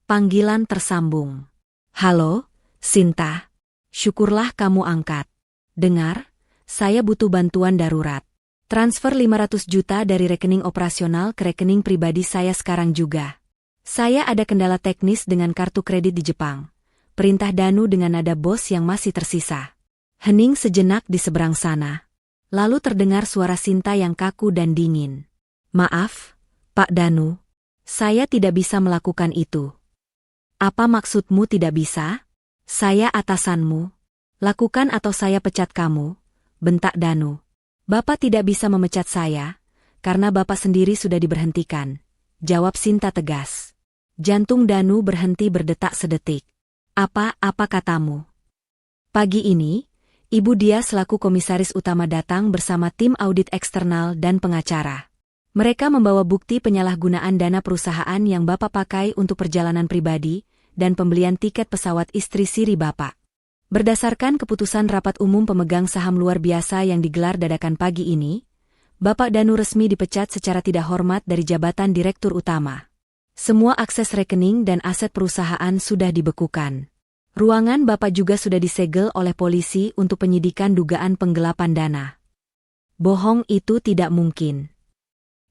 Panggilan tersambung. Halo, Sinta. Syukurlah kamu angkat. Dengar, saya butuh bantuan darurat. Transfer 500 juta dari rekening operasional ke rekening pribadi saya sekarang juga. Saya ada kendala teknis dengan kartu kredit di Jepang. Perintah Danu dengan nada bos yang masih tersisa. Hening sejenak di seberang sana. Lalu terdengar suara Sinta yang kaku dan dingin. Maaf, Pak Danu. Saya tidak bisa melakukan itu. Apa maksudmu tidak bisa? Saya atasanmu. Lakukan atau saya pecat kamu, bentak Danu. Bapak tidak bisa memecat saya, karena Bapak sendiri sudah diberhentikan, jawab Sinta tegas. Jantung Danu berhenti berdetak sedetik. Apa katamu? Pagi ini, ibu dia selaku komisaris utama datang bersama tim audit eksternal dan pengacara. Mereka membawa bukti penyalahgunaan dana perusahaan yang Bapak pakai untuk perjalanan pribadi dan pembelian tiket pesawat istri siri Bapak. Berdasarkan keputusan rapat umum pemegang saham luar biasa yang digelar dadakan pagi ini, Bapak Danu resmi dipecat secara tidak hormat dari jabatan Direktur Utama. Semua akses rekening dan aset perusahaan sudah dibekukan. Ruangan Bapak juga sudah disegel oleh polisi untuk penyidikan dugaan penggelapan dana. Bohong itu tidak mungkin.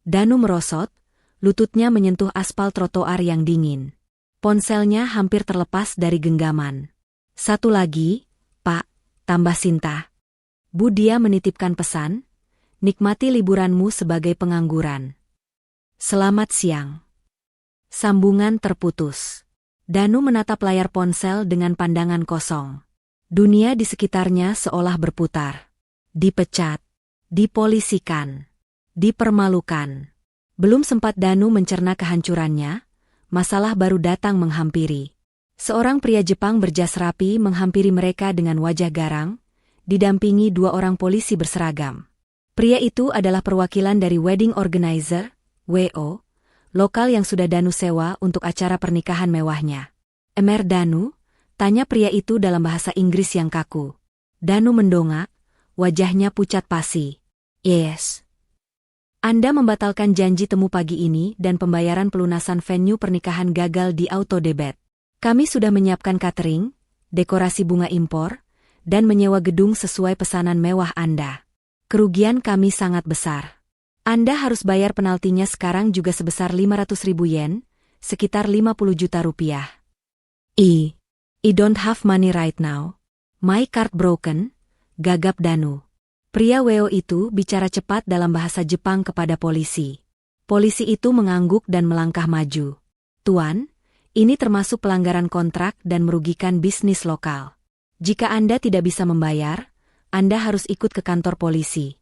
Danu merosot, lututnya menyentuh aspal trotoar yang dingin. Ponselnya hampir terlepas dari genggaman. Satu lagi, Pak, tambah Sinta. Bu, dia menitipkan pesan, nikmati liburanmu sebagai pengangguran. Selamat siang. Sambungan terputus. Danu menatap layar ponsel dengan pandangan kosong. Dunia di sekitarnya seolah berputar. Dipecat, dipolisikan, dipermalukan. Belum sempat Danu mencerna kehancurannya, masalah baru datang menghampiri. Seorang pria Jepang berjas rapi menghampiri mereka dengan wajah garang, didampingi dua orang polisi berseragam. Pria itu adalah perwakilan dari wedding organizer, WO, lokal yang sudah Danu sewa untuk acara pernikahan mewahnya. "Emer Danu?" tanya pria itu dalam bahasa Inggris yang kaku. Danu mendongak, wajahnya pucat pasi. "Yes. Anda membatalkan janji temu pagi ini dan pembayaran pelunasan venue pernikahan gagal di auto debit. Kami sudah menyiapkan catering, dekorasi bunga impor, dan menyewa gedung sesuai pesanan mewah Anda. Kerugian kami sangat besar. Anda harus bayar penaltinya sekarang juga sebesar 500.000 yen, sekitar 50 juta rupiah. I don't have money right now. My card broken," gagap Danu. Pria WO itu bicara cepat dalam bahasa Jepang kepada polisi. Polisi itu mengangguk dan melangkah maju. "Tuan, ini termasuk pelanggaran kontrak dan merugikan bisnis lokal. Jika Anda tidak bisa membayar, Anda harus ikut ke kantor polisi."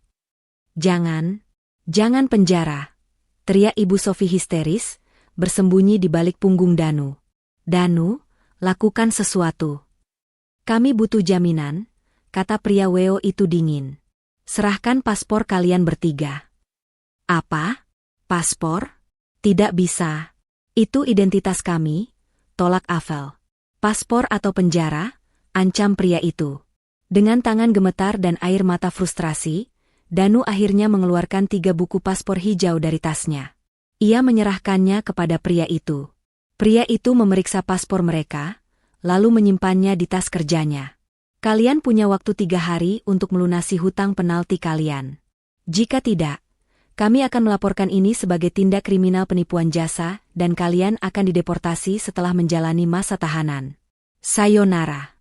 Jangan penjara," teriak Ibu Sofi histeris, bersembunyi di balik punggung Danu. "Danu, lakukan sesuatu. Kami butuh jaminan," kata pria WO itu dingin. "Serahkan paspor kalian bertiga." "Apa? Paspor? Tidak bisa. Itu identitas kami," tolak Avel. "Paspor atau penjara?" ancam pria itu. Dengan tangan gemetar dan air mata frustrasi, Danu akhirnya mengeluarkan 3 buku paspor hijau dari tasnya. Ia menyerahkannya kepada pria itu. Pria itu memeriksa paspor mereka, lalu menyimpannya di tas kerjanya. "Kalian punya waktu 3 hari untuk melunasi hutang penalti kalian. Jika tidak, kami akan melaporkan ini sebagai tindak kriminal penipuan jasa dan kalian akan dideportasi setelah menjalani masa tahanan. Sayonara."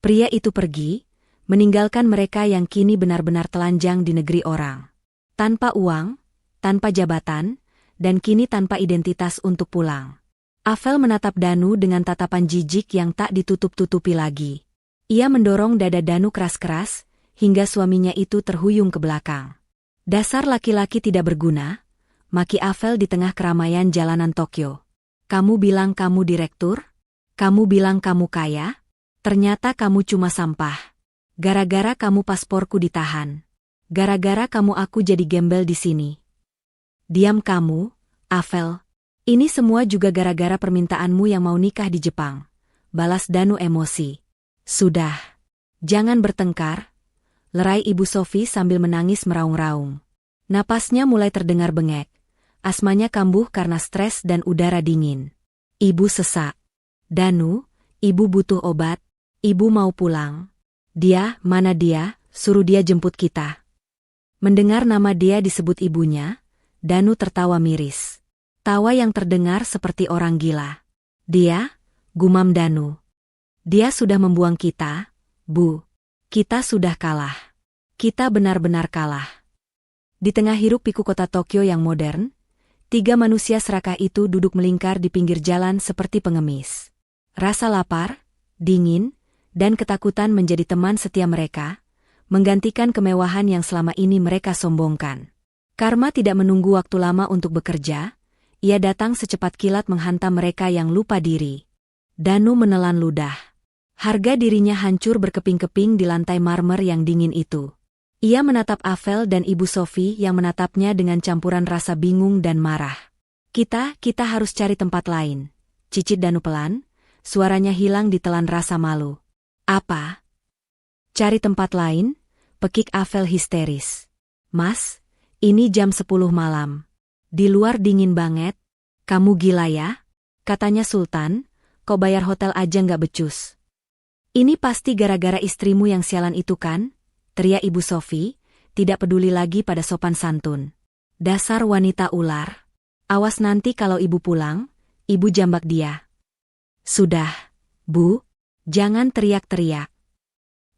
Pria itu pergi, meninggalkan mereka yang kini benar-benar telanjang di negeri orang. Tanpa uang, tanpa jabatan, dan kini tanpa identitas untuk pulang. Avel menatap Danu dengan tatapan jijik yang tak ditutup-tutupi lagi. Ia mendorong dada Danu keras-keras, hingga suaminya itu terhuyung ke belakang. "Dasar laki-laki tidak berguna," maki Avel di tengah keramaian jalanan Tokyo. "Kamu bilang kamu direktur? Kamu bilang kamu kaya? Ternyata kamu cuma sampah. Gara-gara kamu pasporku ditahan. Gara-gara kamu aku jadi gembel di sini." "Diam kamu, Avel. Ini semua juga gara-gara permintaanmu yang mau nikah di Jepang," balas Danu emosi. "Sudah. Jangan bertengkar," lerai Ibu Sofi sambil menangis meraung-raung. Napasnya mulai terdengar bengek. Asmanya kambuh karena stres dan udara dingin. Ibu sesak. "Danu, Ibu butuh obat. Ibu mau pulang." Mana dia? Suruh dia jemput kita." Mendengar nama dia disebut ibunya, Danu tertawa miris. Tawa yang terdengar seperti orang gila. "Dia?" gumam Danu. "Dia sudah membuang kita, Bu. Kita sudah kalah. Kita benar-benar kalah." Di tengah hiruk-pikuk kota Tokyo yang modern, 3 manusia serakah itu duduk melingkar di pinggir jalan seperti pengemis. Rasa lapar, dingin, dan ketakutan menjadi teman setia mereka, menggantikan kemewahan yang selama ini mereka sombongkan. Karma tidak menunggu waktu lama untuk bekerja, ia datang secepat kilat menghantam mereka yang lupa diri. Danu menelan ludah. Harga dirinya hancur berkeping-keping di lantai marmer yang dingin itu. Ia menatap Avel dan Ibu Sofi yang menatapnya dengan campuran rasa bingung dan marah. Kita harus cari tempat lain," cicit Danu pelan, suaranya hilang ditelan rasa malu. "Apa? Cari tempat lain?" pekik Avel histeris. "Mas, ini jam 10 malam. Di luar dingin banget. Kamu gila ya?" katanya Sultan, "kau bayar hotel aja nggak becus." "Ini pasti gara-gara istrimu yang sialan itu kan?" teriak Ibu Sofi, tidak peduli lagi pada sopan santun. Dasar wanita ular. Awas nanti kalau ibu pulang, ibu jambak dia. Sudah, Bu. Jangan teriak-teriak.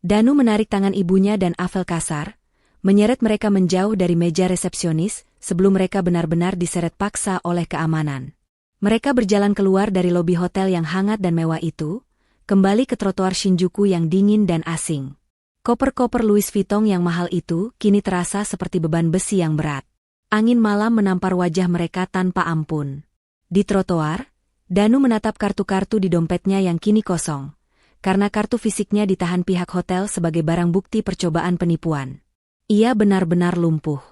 Danu menarik tangan ibunya dan Avel kasar, menyeret mereka menjauh dari meja resepsionis sebelum mereka benar-benar diseret paksa oleh keamanan. Mereka berjalan keluar dari lobi hotel yang hangat dan mewah itu, kembali ke trotoar Shinjuku yang dingin dan asing. Koper-koper Louis Vuitton yang mahal itu kini terasa seperti beban besi yang berat. Angin malam menampar wajah mereka tanpa ampun. Di trotoar, Danu menatap kartu-kartu di dompetnya yang kini kosong, karena kartu fisiknya ditahan pihak hotel sebagai barang bukti percobaan penipuan. Ia benar-benar lumpuh.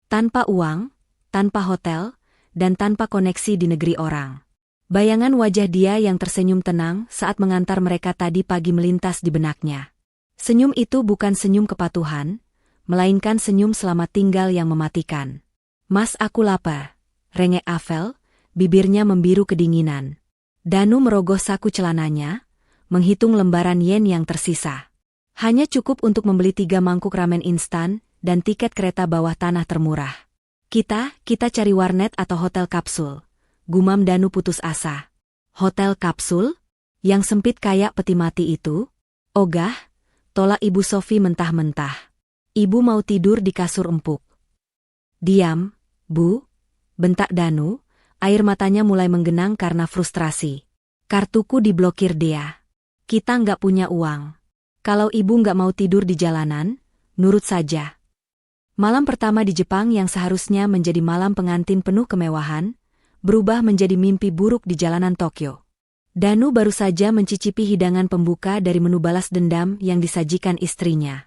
Tanpa uang, tanpa hotel, dan tanpa koneksi di negeri orang. Bayangan wajah dia yang tersenyum tenang saat mengantar mereka tadi pagi melintas di benaknya. Senyum itu bukan senyum kepatuhan, melainkan senyum selamat tinggal yang mematikan. Mas, aku lapar, rengek Avel, bibirnya membiru kedinginan. Danu merogoh saku celananya, menghitung lembaran yen yang tersisa. Hanya cukup untuk membeli 3 mangkuk ramen instan dan tiket kereta bawah tanah termurah. Kita cari warnet atau hotel kapsul, gumam Danu putus asa. Hotel kapsul? Yang sempit kayak peti mati itu? Ogah, tolak Ibu Sofi mentah-mentah. Ibu mau tidur di kasur empuk. Diam, Bu, bentak Danu, air matanya mulai menggenang karena frustrasi. Kartuku diblokir dia. Kita nggak punya uang. Kalau ibu nggak mau tidur di jalanan, nurut saja. Malam pertama di Jepang yang seharusnya menjadi malam pengantin penuh kemewahan, berubah menjadi mimpi buruk di jalanan Tokyo. Danu baru saja mencicipi hidangan pembuka dari menu balas dendam yang disajikan istrinya.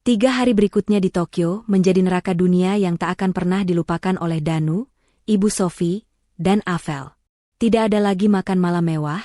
3 hari berikutnya di Tokyo menjadi neraka dunia yang tak akan pernah dilupakan oleh Danu, Ibu Sofi, dan Avel. Tidak ada lagi makan malam mewah,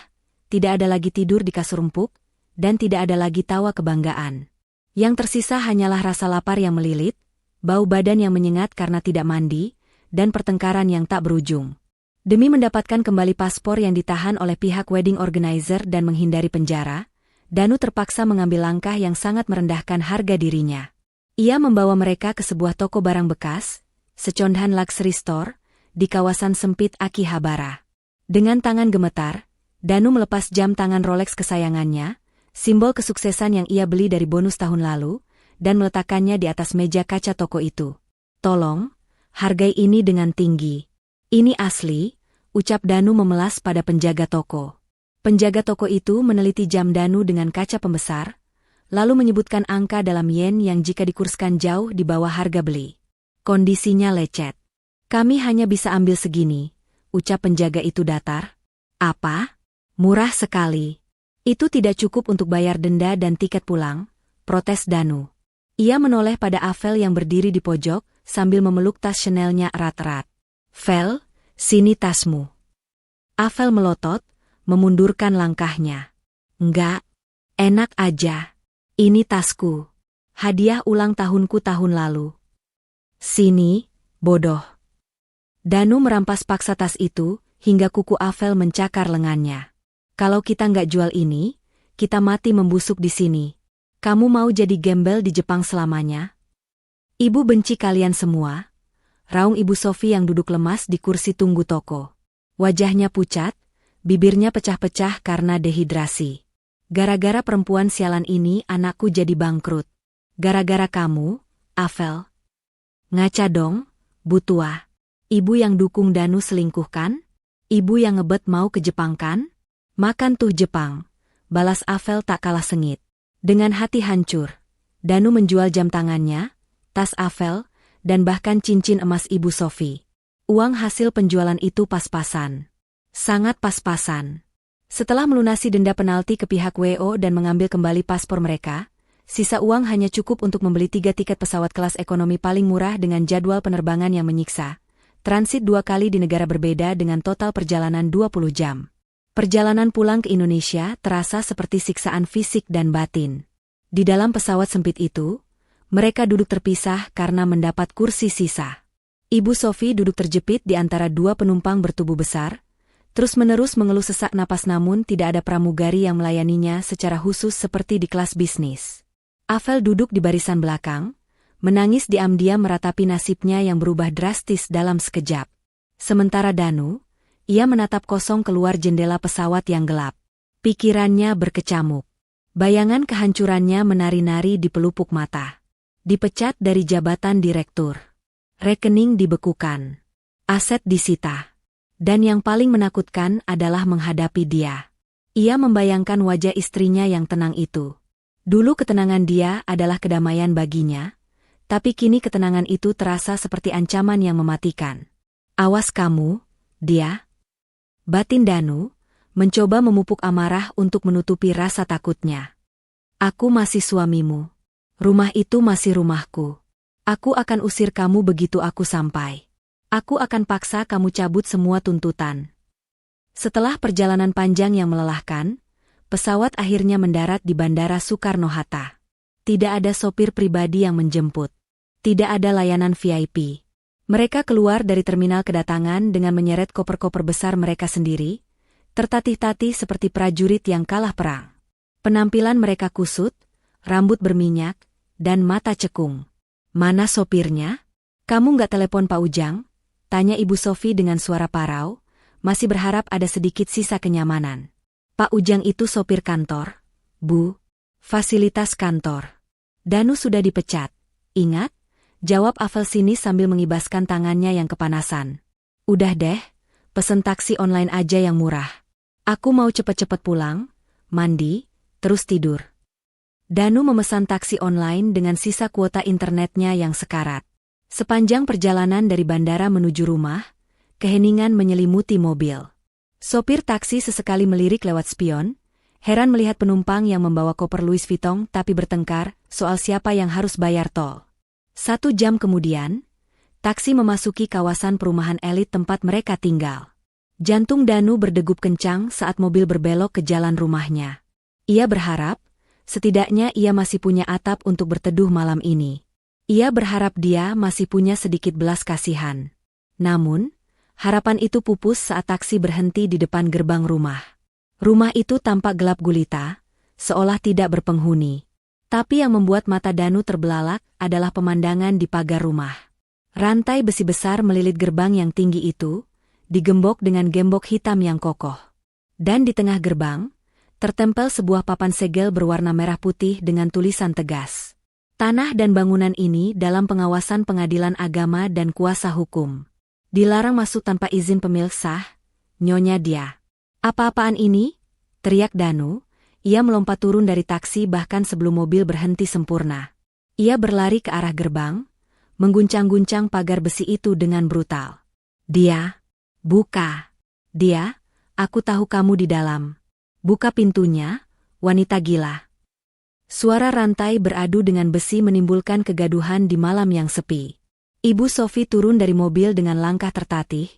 tidak ada lagi tidur di kasur empuk, dan tidak ada lagi tawa kebanggaan. Yang tersisa hanyalah rasa lapar yang melilit, bau badan yang menyengat karena tidak mandi, dan pertengkaran yang tak berujung. Demi mendapatkan kembali paspor yang ditahan oleh pihak wedding organizer dan menghindari penjara, Danu terpaksa mengambil langkah yang sangat merendahkan harga dirinya. Ia membawa mereka ke sebuah toko barang bekas, secondhand luxury store, di kawasan sempit Akihabara. Dengan tangan gemetar, Danu melepas jam tangan Rolex kesayangannya, simbol kesuksesan yang ia beli dari bonus tahun lalu, dan meletakkannya di atas meja kaca toko itu. Tolong, hargai ini dengan tinggi. Ini asli, ucap Danu memelas pada penjaga toko. Penjaga toko itu meneliti jam Danu dengan kaca pembesar, lalu menyebutkan angka dalam yen yang jika dikurskan jauh di bawah harga beli. Kondisinya lecet. Kami hanya bisa ambil segini, ucap penjaga itu datar. Apa? Murah sekali. Itu tidak cukup untuk bayar denda dan tiket pulang, protes Danu. Ia menoleh pada Avel yang berdiri di pojok, sambil memeluk tas Chanel-nya erat-erat. Vel, sini tasmu. Avel melotot, memundurkan langkahnya. Enggak, enak aja. Ini tasku. Hadiah ulang tahunku tahun lalu. Sini, bodoh. Danu merampas paksa tas itu, hingga kuku Avel mencakar lengannya. Kalau kita nggak jual ini, kita mati membusuk di sini. Kamu mau jadi gembel di Jepang selamanya? Ibu benci kalian semua, raung Ibu Sofi yang duduk lemas di kursi tunggu toko. Wajahnya pucat, bibirnya pecah-pecah karena dehidrasi. Gara-gara perempuan sialan ini anakku jadi bangkrut. Gara-gara kamu, Avel. Ngaca dong, Bu tua. Ibu yang dukung Danu selingkuh kan? Ibu yang ngebet mau ke Jepang kan? Makan tuh Jepang, balas Avel tak kalah sengit. Dengan hati hancur, Danu menjual jam tangannya, tas Avel, dan bahkan cincin emas Ibu Sofi. Uang hasil penjualan itu pas-pasan. Sangat pas-pasan. Setelah melunasi denda penalti ke pihak WO dan mengambil kembali paspor mereka, sisa uang hanya cukup untuk membeli 3 tiket pesawat kelas ekonomi paling murah dengan jadwal penerbangan yang menyiksa. Transit 2 kali di negara berbeda dengan total perjalanan 20 jam. Perjalanan pulang ke Indonesia terasa seperti siksaan fisik dan batin. Di dalam pesawat sempit itu, mereka duduk terpisah karena mendapat kursi sisa. Ibu Sofi duduk terjepit di antara 2 penumpang bertubuh besar, terus-menerus mengeluh sesak napas namun tidak ada pramugari yang melayaninya secara khusus seperti di kelas bisnis. Avel duduk di barisan belakang, Menangis diam-diam meratapi nasibnya yang berubah drastis dalam sekejap. Sementara Danu, ia menatap kosong keluar jendela pesawat yang gelap. Pikirannya berkecamuk. Bayangan kehancurannya menari-nari di pelupuk mata. Dipecat dari jabatan direktur. Rekening dibekukan. Aset disita. Dan yang paling menakutkan adalah menghadapi dia. Ia membayangkan wajah istrinya yang tenang itu. Dulu ketenangan dia adalah kedamaian baginya, tapi kini ketenangan itu terasa seperti ancaman yang mematikan. Awas kamu, dia. Batin Danu mencoba memupuk amarah untuk menutupi rasa takutnya. Aku masih suamimu. Rumah itu masih rumahku. Aku akan usir kamu begitu aku sampai. Aku akan paksa kamu cabut semua tuntutan. Setelah perjalanan panjang yang melelahkan, pesawat akhirnya mendarat di Bandara Soekarno-Hatta. Tidak ada sopir pribadi yang menjemput. Tidak ada layanan VIP. Mereka keluar dari terminal kedatangan dengan menyeret koper-koper besar mereka sendiri, tertatih-tatih seperti prajurit yang kalah perang. Penampilan mereka kusut, rambut berminyak, dan mata cekung. Mana sopirnya? Kamu nggak telepon Pak Ujang? Tanya Ibu Sofi dengan suara parau, masih berharap ada sedikit sisa kenyamanan. Pak Ujang itu sopir kantor, Bu. Fasilitas kantor. Danu sudah dipecat. Ingat? Jawab Afel sinis sambil mengibaskan tangannya yang kepanasan. Udah deh, pesen taksi online aja yang murah. Aku mau cepet-cepet pulang, mandi, terus tidur. Danu memesan taksi online dengan sisa kuota internetnya yang sekarat. Sepanjang perjalanan dari bandara menuju rumah, keheningan menyelimuti mobil. Sopir taksi sesekali melirik lewat spion, heran melihat penumpang yang membawa koper Louis Vuitton tapi bertengkar soal siapa yang harus bayar tol. 1 jam kemudian, taksi memasuki kawasan perumahan elit tempat mereka tinggal. Jantung Danu berdegup kencang saat mobil berbelok ke jalan rumahnya. Ia berharap, setidaknya ia masih punya atap untuk berteduh malam ini. Ia berharap dia masih punya sedikit belas kasihan. Namun, harapan itu pupus saat taksi berhenti di depan gerbang rumah. Rumah itu tampak gelap gulita, seolah tidak berpenghuni. Tapi yang membuat mata Danu terbelalak adalah pemandangan di pagar rumah. Rantai besi besar melilit gerbang yang tinggi itu, digembok dengan gembok hitam yang kokoh. Dan di tengah gerbang, tertempel sebuah papan segel berwarna merah putih dengan tulisan tegas. Tanah dan bangunan ini dalam pengawasan Pengadilan Agama dan Kuasa Hukum. Dilarang masuk tanpa izin pemilik sah, nyonya dia. Apa-apaan ini? Teriak Danu. Ia melompat turun dari taksi bahkan sebelum mobil berhenti sempurna. Ia berlari ke arah gerbang, mengguncang-guncang pagar besi itu dengan brutal. Dia, buka. Dia, aku tahu kamu di dalam. Buka pintunya, wanita gila. Suara rantai beradu dengan besi menimbulkan kegaduhan di malam yang sepi. Ibu Sofi turun dari mobil dengan langkah tertatih,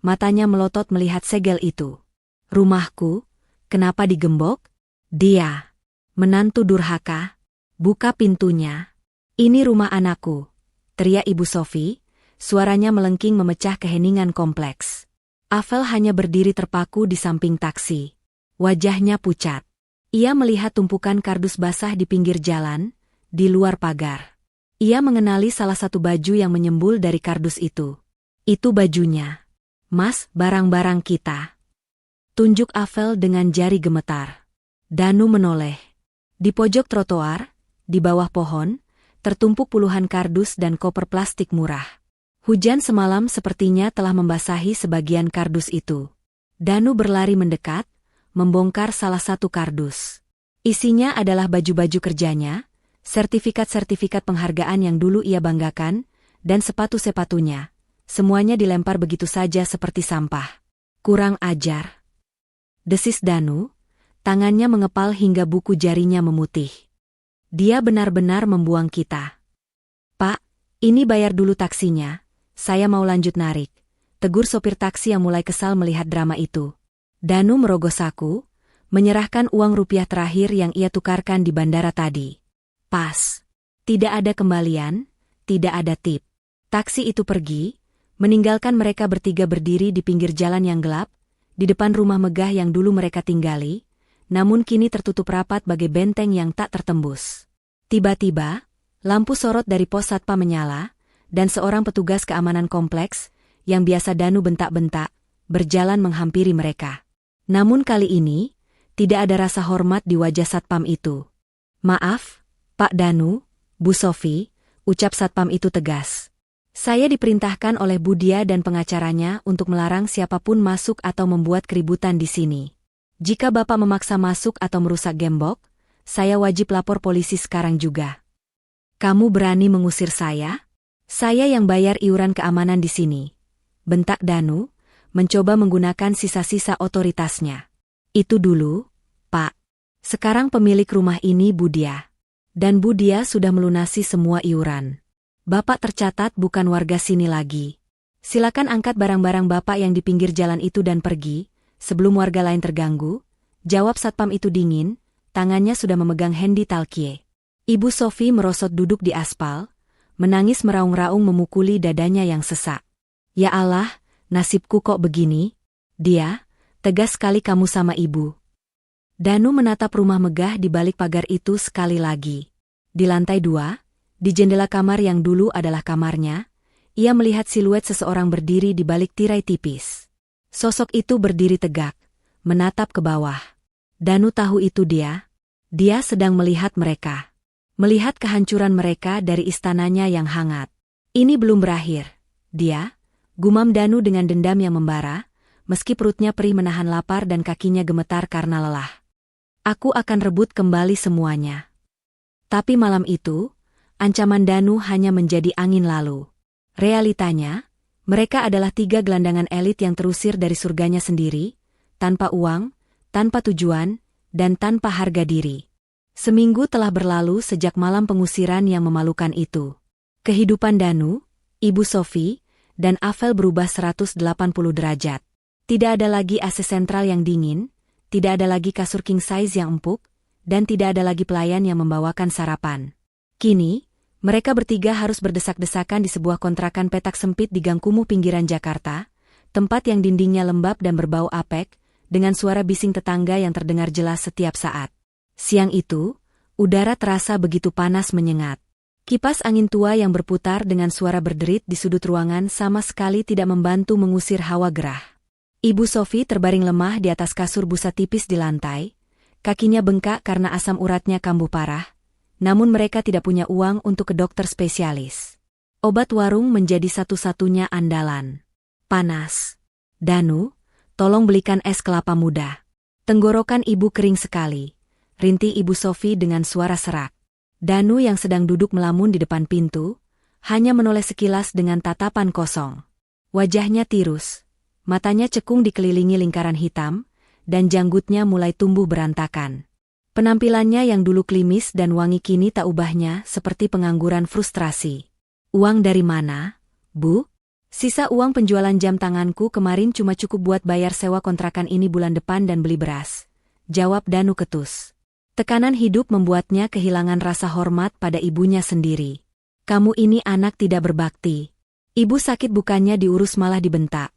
matanya melotot melihat segel itu. Rumahku, kenapa digembok? Dia, menantu durhaka, buka pintunya. Ini rumah anakku, teriak Ibu Sofi, suaranya melengking memecah keheningan kompleks. Afel hanya berdiri terpaku di samping taksi. Wajahnya pucat. Ia melihat tumpukan kardus basah di pinggir jalan, di luar pagar. Ia mengenali salah satu baju yang menyembul dari kardus itu. Itu bajunya. Mas, barang-barang kita. Tunjuk Afel dengan jari gemetar. Danu menoleh. Di pojok trotoar, di bawah pohon, tertumpuk puluhan kardus dan koper plastik murah. Hujan semalam sepertinya telah membasahi sebagian kardus itu. Danu berlari mendekat, membongkar salah satu kardus. Isinya adalah baju-baju kerjanya, sertifikat-sertifikat penghargaan yang dulu ia banggakan, dan sepatu-sepatunya. Semuanya dilempar begitu saja seperti sampah. Kurang ajar. Desis Danu. Tangannya mengepal hingga buku jarinya memutih. Dia benar-benar membuang kita. Pak, ini bayar dulu taksinya, saya mau lanjut narik. Tegur sopir taksi yang mulai kesal melihat drama itu. Danu merogoh saku, menyerahkan uang rupiah terakhir yang ia tukarkan di bandara tadi. Pas. Tidak ada kembalian, tidak ada tip. Taksi itu pergi, meninggalkan mereka bertiga berdiri di pinggir jalan yang gelap, di depan rumah megah yang dulu mereka tinggali, namun kini tertutup rapat bagai benteng yang tak tertembus. Tiba-tiba, Lampu sorot dari pos satpam menyala, dan seorang petugas keamanan kompleks, yang biasa Danu bentak-bentak, berjalan menghampiri mereka. Namun kali ini, tidak ada rasa hormat di wajah satpam itu. "Maaf, Pak Danu, Bu Sofi," ucap satpam itu tegas. "Saya diperintahkan oleh Budia dan pengacaranya untuk melarang siapapun masuk atau membuat keributan di sini. Jika Bapak memaksa masuk atau merusak gembok, saya wajib lapor polisi sekarang juga." "Kamu berani mengusir saya? Saya yang bayar iuran keamanan di sini," bentak Danu, mencoba menggunakan sisa-sisa otoritasnya. "Itu dulu, Pak. Sekarang pemilik rumah ini Budia. Dan Budia sudah melunasi semua iuran. Bapak tercatat bukan warga sini lagi. Silakan angkat barang-barang Bapak yang di pinggir jalan itu dan pergi, sebelum warga lain terganggu," jawab satpam itu dingin, tangannya sudah memegang Hendi Talkie. Ibu Sofi merosot duduk di aspal, menangis meraung-raung memukuli dadanya yang sesak. "Ya Allah, nasibku kok begini?" "Dia, tegas sekali kamu sama ibu." Danu menatap rumah megah di balik pagar itu sekali lagi. Di lantai 2, di jendela kamar yang dulu adalah kamarnya, ia melihat siluet seseorang berdiri di balik tirai tipis. Sosok itu berdiri tegak, menatap ke bawah. Danu tahu itu dia. Dia sedang melihat mereka. Melihat kehancuran mereka dari istananya yang hangat. "Ini belum berakhir. Dia," gumam Danu dengan dendam yang membara, meski perutnya perih menahan lapar dan kakinya gemetar karena lelah. "Aku akan rebut kembali semuanya." Tapi malam itu, ancaman Danu hanya menjadi angin lalu. Realitanya, mereka adalah 3 gelandangan elit yang terusir dari surganya sendiri, tanpa uang, tanpa tujuan, dan tanpa harga diri. Seminggu telah berlalu sejak malam pengusiran yang memalukan itu. Kehidupan Danu, Ibu Sofi, dan Avel berubah 180 derajat. Tidak ada lagi AC sentral yang dingin, tidak ada lagi kasur king size yang empuk, dan tidak ada lagi pelayan yang membawakan sarapan. Kini, mereka bertiga harus berdesak-desakan di sebuah kontrakan petak sempit di gang kumuh pinggiran Jakarta, tempat yang dindingnya lembab dan berbau apek, dengan suara bising tetangga yang terdengar jelas setiap saat. Siang itu, udara terasa begitu panas menyengat. Kipas angin tua yang berputar dengan suara berderit di sudut ruangan sama sekali tidak membantu mengusir hawa gerah. Ibu Sofi terbaring lemah di atas kasur busa tipis di lantai, kakinya bengkak karena asam uratnya kambuh parah, namun mereka tidak punya uang untuk ke dokter spesialis. Obat warung menjadi satu-satunya andalan. "Panas. Danu, tolong belikan es kelapa muda." Tenggorokan ibu kering sekali. Rintih Ibu Sofi dengan suara serak. Danu yang sedang duduk melamun di depan pintu, hanya menoleh sekilas dengan tatapan kosong. Wajahnya tirus, matanya cekung dikelilingi lingkaran hitam, dan janggutnya mulai tumbuh berantakan. Penampilannya yang dulu klimis dan wangi kini tak ubahnya seperti pengangguran frustrasi. "Uang dari mana, Bu?" "Sisa uang penjualan jam tanganku kemarin cuma cukup buat bayar sewa kontrakan ini bulan depan dan beli beras," jawab Danu ketus. Tekanan hidup membuatnya kehilangan rasa hormat pada ibunya sendiri. "Kamu ini anak tidak berbakti. Ibu sakit bukannya diurus malah dibentak,"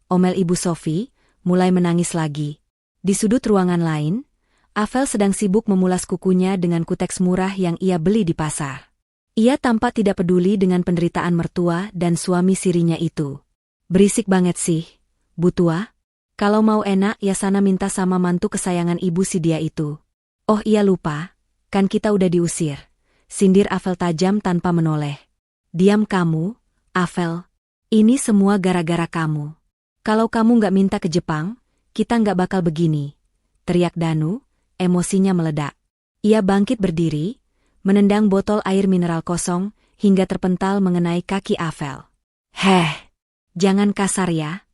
omel Ibu Sofi, mulai menangis lagi. Di sudut ruangan lain, Avel sedang sibuk memulas kukunya dengan kuteks murah yang ia beli di pasar. Ia tampak tidak peduli dengan penderitaan mertua dan suami sirinya itu. "Berisik banget sih, Bu Tua. Kalau mau enak ya sana minta sama mantu kesayangan ibu si dia itu." "Oh iya lupa, kan kita udah diusir," sindir Avel tajam tanpa menoleh. "Diam kamu, Avel. Ini semua gara-gara kamu. Kalau kamu nggak minta ke Jepang, kita nggak bakal begini," teriak Danu, emosinya meledak. Ia bangkit berdiri, menendang botol air mineral kosong, hingga terpental mengenai kaki Avel. "Heh, jangan kasar ya."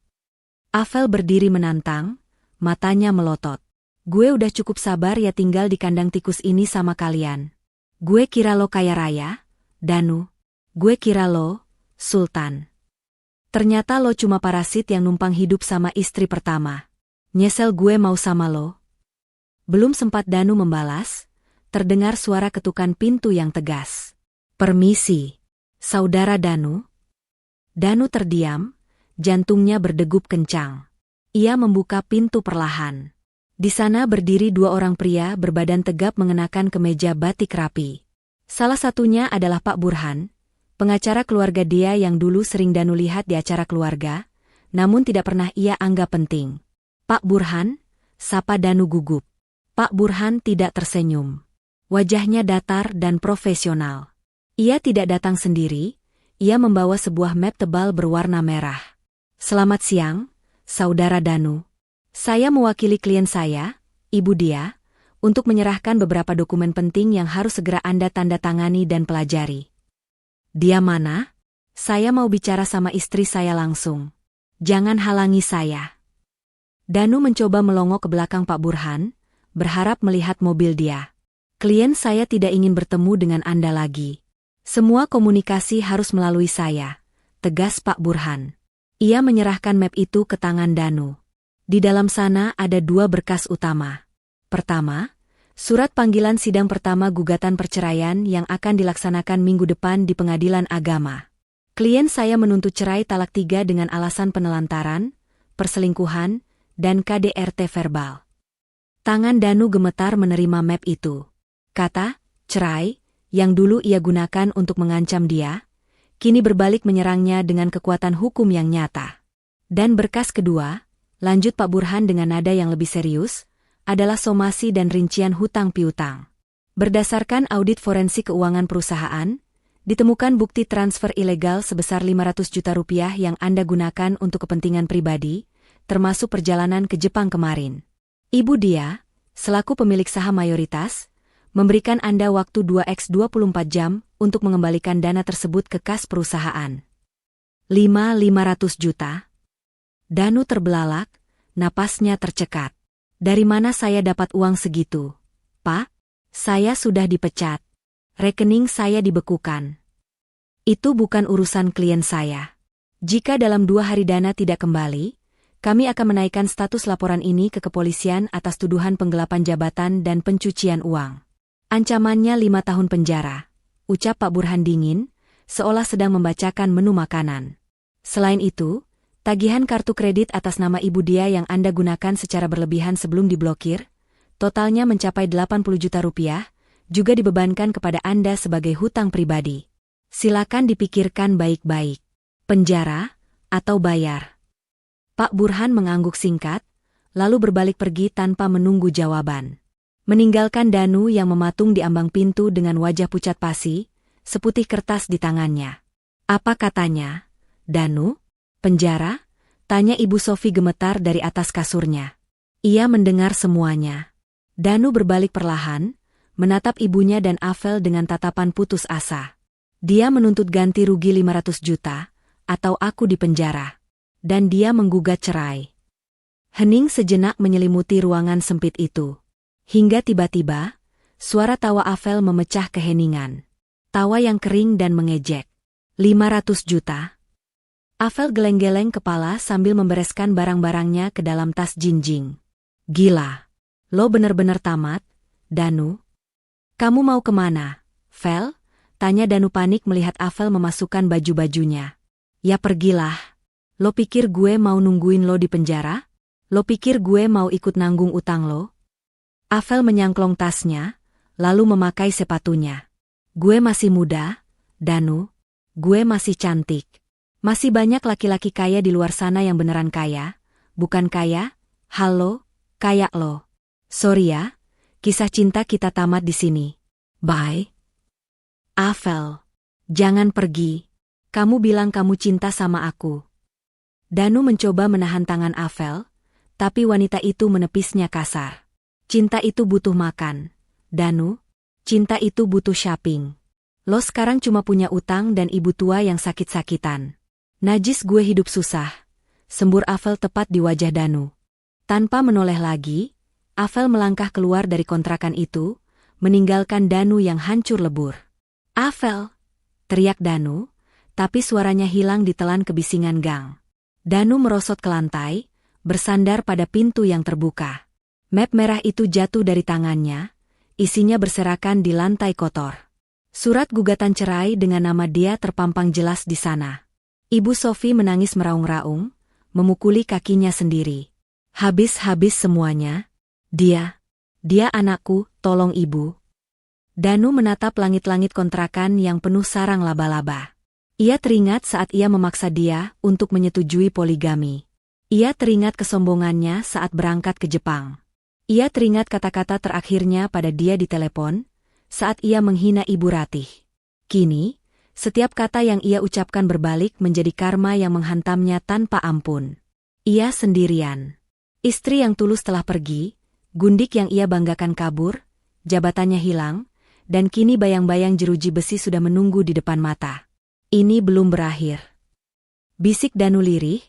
Avel berdiri menantang, matanya melotot. "Gue udah cukup sabar ya tinggal di kandang tikus ini sama kalian. Gue kira lo kaya raya, Danu. Gue kira lo, Sultan. Ternyata lo cuma parasit yang numpang hidup sama istri pertama. Nyesel gue mau sama lo." Belum sempat Danu membalas, terdengar suara ketukan pintu yang tegas. "Permisi, Saudara Danu." Danu terdiam, jantungnya berdegup kencang. Ia membuka pintu perlahan. Di sana berdiri 2 orang pria berbadan tegap mengenakan kemeja batik rapi. Salah satunya adalah Pak Burhan, pengacara keluarga dia yang dulu sering Danu lihat di acara keluarga, namun tidak pernah ia anggap penting. Pak Burhan, sapa Danu gugup. Pak Burhan tidak tersenyum. Wajahnya datar dan profesional. Ia tidak datang sendiri, ia membawa sebuah map tebal berwarna merah. Selamat siang, Saudara Danu. Saya mewakili klien saya, Ibu Dia, untuk menyerahkan beberapa dokumen penting yang harus segera Anda tanda tangani dan pelajari. Dia mana? Saya mau bicara sama istri saya langsung. Jangan halangi saya. Danu mencoba melongo ke belakang Pak Burhan, berharap melihat mobil dia. Klien saya tidak ingin bertemu dengan Anda lagi. Semua komunikasi harus melalui saya, tegas Pak Burhan. Ia menyerahkan map itu ke tangan Danu. Di dalam sana ada 2 berkas utama. Pertama, surat panggilan sidang pertama gugatan perceraian yang akan dilaksanakan minggu depan di Pengadilan Agama. Klien saya menuntut cerai talak 3 dengan alasan penelantaran, perselingkuhan, dan KDRT verbal. Tangan Danu gemetar menerima map itu. Kata, cerai, yang dulu ia gunakan untuk mengancam dia, kini berbalik menyerangnya dengan kekuatan hukum yang nyata. Dan berkas kedua, lanjut Pak Burhan dengan nada yang lebih serius, adalah somasi dan rincian hutang piutang. Berdasarkan audit forensik keuangan perusahaan, ditemukan bukti transfer ilegal sebesar 500 juta rupiah yang Anda gunakan untuk kepentingan pribadi, termasuk perjalanan ke Jepang kemarin. Ibu Dia, selaku pemilik saham mayoritas, memberikan Anda waktu 2x 24 jam untuk mengembalikan dana tersebut ke kas perusahaan. 500 juta? Danu terbelalak, napasnya tercekat. Dari mana saya dapat uang segitu? Pak, saya sudah dipecat. Rekening saya dibekukan. Itu bukan urusan klien saya. Jika dalam 2 hari dana tidak kembali, kami akan menaikkan status laporan ini ke kepolisian atas tuduhan penggelapan jabatan dan pencucian uang. Ancamannya 5 tahun penjara, ucap Pak Burhan dingin, seolah sedang membacakan menu makanan. Selain itu, tagihan kartu kredit atas nama Ibu Dia yang Anda gunakan secara berlebihan sebelum diblokir, totalnya mencapai 80 juta rupiah, juga dibebankan kepada Anda sebagai hutang pribadi. Silakan dipikirkan baik-baik. Penjara atau bayar? Pak Burhan mengangguk singkat, lalu berbalik pergi tanpa menunggu jawaban. Meninggalkan Danu yang mematung di ambang pintu dengan wajah pucat pasi, seputih kertas di tangannya. Apa katanya? Danu? Penjara? Tanya Ibu Sofi gemetar dari atas kasurnya. Ia mendengar semuanya. Danu berbalik perlahan, menatap ibunya dan Avel dengan tatapan putus asa. Dia menuntut ganti rugi 500 juta, atau aku dipenjara. Dan dia menggugat cerai. Hening sejenak menyelimuti ruangan sempit itu. Hingga tiba-tiba, suara tawa Avel memecah keheningan. Tawa yang kering dan mengejek. 500 juta? Avel geleng-geleng kepala sambil membereskan barang-barangnya ke dalam tas jinjing. Gila. Lo bener-bener tamat, Danu? Kamu mau kemana, Vel? Tanya Danu panik melihat Avel memasukkan baju-bajunya. Ya pergilah. Lo pikir gue mau nungguin lo di penjara? Lo pikir gue mau ikut nanggung utang lo? Avel menyangklong tasnya, lalu memakai sepatunya. Gue masih muda, Danu. Gue masih cantik. Masih banyak laki-laki kaya di luar sana yang beneran kaya, bukan kaya, halo, kayak lo. Sorry ya, kisah cinta kita tamat di sini. Bye. Avel, jangan pergi. Kamu bilang kamu cinta sama aku. Danu mencoba menahan tangan Avel, tapi wanita itu menepisnya kasar. Cinta itu butuh makan, Danu. Cinta itu butuh shopping. Lo sekarang cuma punya utang dan ibu tua yang sakit-sakitan. Najis gue hidup susah. Sembur Avel tepat di wajah Danu. Tanpa menoleh lagi, Avel melangkah keluar dari kontrakan itu, meninggalkan Danu yang hancur lebur. Avel, teriak Danu, tapi suaranya hilang ditelan kebisingan gang. Danu merosot ke lantai, bersandar pada pintu yang terbuka. Map merah itu jatuh dari tangannya, isinya berserakan di lantai kotor. Surat gugatan cerai dengan nama dia terpampang jelas di sana. Ibu Sofi menangis meraung-raung, memukuli kakinya sendiri. Habis-habis semuanya. Dia anakku, tolong ibu. Danu menatap langit-langit kontrakan yang penuh sarang laba-laba. Ia teringat saat ia memaksa dia untuk menyetujui poligami. Ia teringat kesombongannya saat berangkat ke Jepang. Ia teringat kata-kata terakhirnya pada dia di telepon, saat ia menghina Ibu Ratih. Kini, setiap kata yang ia ucapkan berbalik menjadi karma yang menghantamnya tanpa ampun. Ia sendirian. Istri yang tulus telah pergi, gundik yang ia banggakan kabur, jabatannya hilang, dan kini bayang-bayang jeruji besi sudah menunggu di depan mata. Ini belum berakhir. Bisik Danu lirih,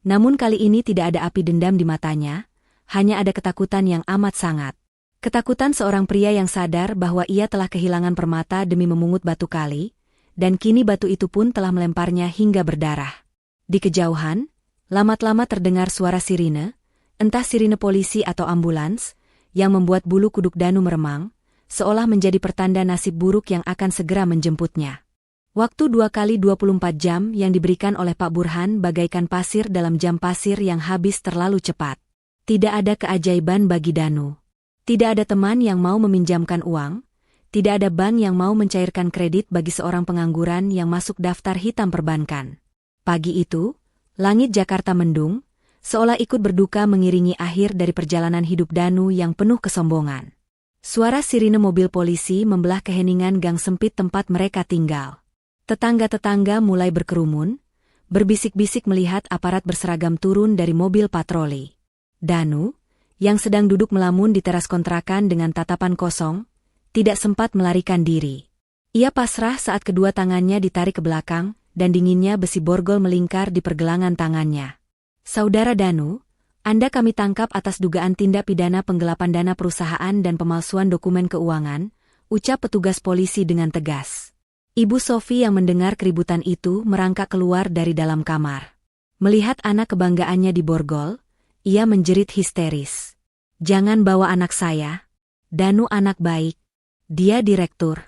namun kali ini tidak ada api dendam di matanya, hanya ada ketakutan yang amat sangat. Ketakutan seorang pria yang sadar bahwa ia telah kehilangan permata demi memungut batu kali, dan kini batu itu pun telah melemparnya hingga berdarah. Di kejauhan, lama-lama terdengar suara sirine, entah sirine polisi atau ambulans, yang membuat bulu kuduk Danu meremang, seolah menjadi pertanda nasib buruk yang akan segera menjemputnya. Waktu 2 kali 24 jam yang diberikan oleh Pak Burhan bagaikan pasir dalam jam pasir yang habis terlalu cepat. Tidak ada keajaiban bagi Danu. Tidak ada teman yang mau meminjamkan uang, tidak ada bank yang mau mencairkan kredit bagi seorang pengangguran yang masuk daftar hitam perbankan. Pagi itu, langit Jakarta mendung, seolah ikut berduka mengiringi akhir dari perjalanan hidup Danu yang penuh kesombongan. Suara sirine mobil polisi membelah keheningan gang sempit tempat mereka tinggal. Tetangga-tetangga mulai berkerumun, berbisik-bisik melihat aparat berseragam turun dari mobil patroli. Danu, yang sedang duduk melamun di teras kontrakan dengan tatapan kosong, tidak sempat melarikan diri. Ia pasrah saat kedua tangannya ditarik ke belakang, dan dinginnya besi borgol melingkar di pergelangan tangannya. Saudara Danu, Anda kami tangkap atas dugaan tindak pidana penggelapan dana perusahaan dan pemalsuan dokumen keuangan, ucap petugas polisi dengan tegas. Ibu Sofi yang mendengar keributan itu merangkak keluar dari dalam kamar. Melihat anak kebanggaannya diborgol, ia menjerit histeris. Jangan bawa anak saya. Danu anak baik. Dia direktur.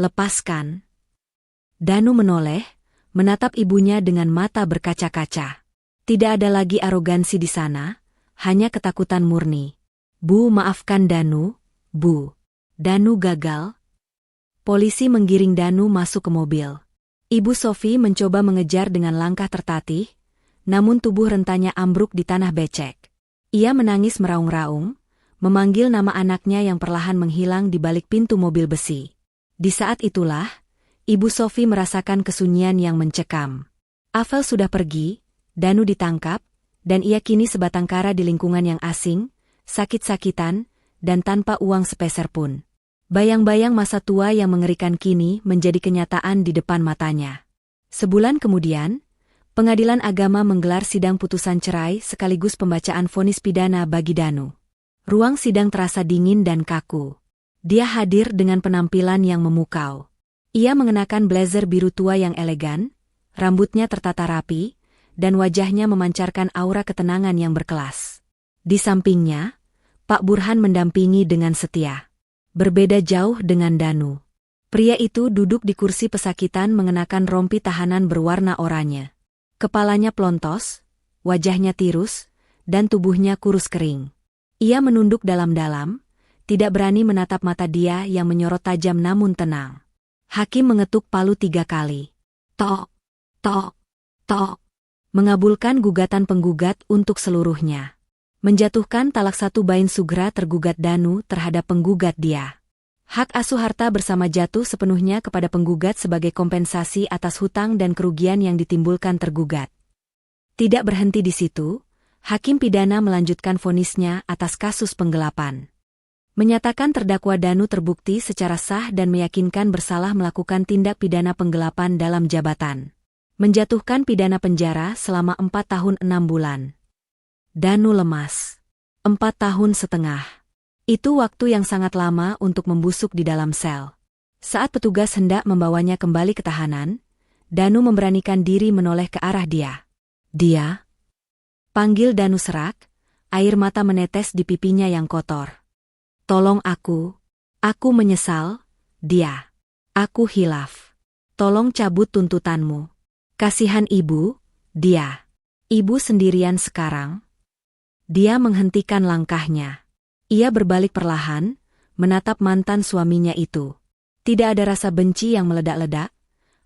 Lepaskan. Danu menoleh, menatap ibunya dengan mata berkaca-kaca. Tidak ada lagi arogansi di sana, hanya ketakutan murni. Bu, maafkan Danu, Bu. Danu gagal. Polisi menggiring Danu masuk ke mobil. Ibu Sofi mencoba mengejar dengan langkah tertatih, namun tubuh rentanya ambruk di tanah becek. Ia menangis meraung-raung, memanggil nama anaknya yang perlahan menghilang di balik pintu mobil besi. Di saat itulah, Ibu Sofi merasakan kesunyian yang mencekam. Afel sudah pergi, Danu ditangkap, dan ia kini sebatang kara di lingkungan yang asing, sakit-sakitan, dan tanpa uang sepeser pun. Bayang-bayang masa tua yang mengerikan kini menjadi kenyataan di depan matanya. Sebulan kemudian, Pengadilan Agama menggelar sidang putusan cerai sekaligus pembacaan vonis pidana bagi Danu. Ruang sidang terasa dingin dan kaku. Dia hadir dengan penampilan yang memukau. Ia mengenakan blazer biru tua yang elegan, rambutnya tertata rapi, dan wajahnya memancarkan aura ketenangan yang berkelas. Di sampingnya, Pak Burhan mendampingi dengan setia. Berbeda jauh dengan Danu. Pria itu duduk di kursi pesakitan mengenakan rompi tahanan berwarna oranye. Kepalanya plontos, wajahnya tirus, dan tubuhnya kurus kering. Ia menunduk dalam-dalam, tidak berani menatap mata dia yang menyorot tajam namun tenang. Hakim mengetuk palu 3 kali. Tok, tok, tok. Mengabulkan gugatan penggugat untuk seluruhnya. Menjatuhkan talak 1 bain sugra tergugat Danu terhadap penggugat dia. Hak asuh harta bersama jatuh sepenuhnya kepada penggugat sebagai kompensasi atas hutang dan kerugian yang ditimbulkan tergugat. Tidak berhenti di situ, Hakim pidana melanjutkan vonisnya atas kasus penggelapan. Menyatakan terdakwa Danu terbukti secara sah dan meyakinkan bersalah melakukan tindak pidana penggelapan dalam jabatan. Menjatuhkan pidana penjara selama 4 tahun 6 bulan. Danu lemas. 4 tahun setengah. Itu waktu yang sangat lama untuk membusuk di dalam sel. Saat petugas hendak membawanya kembali ke tahanan, Danu memberanikan diri menoleh ke arah dia. Dia? Panggil Danu serak, air mata menetes di pipinya yang kotor. Tolong aku menyesal, dia. Aku hilaf. Tolong cabut tuntutanmu. Kasihan ibu, dia. Ibu sendirian sekarang. Dia menghentikan langkahnya. Ia berbalik perlahan, menatap mantan suaminya itu. Tidak ada rasa benci yang meledak-ledak,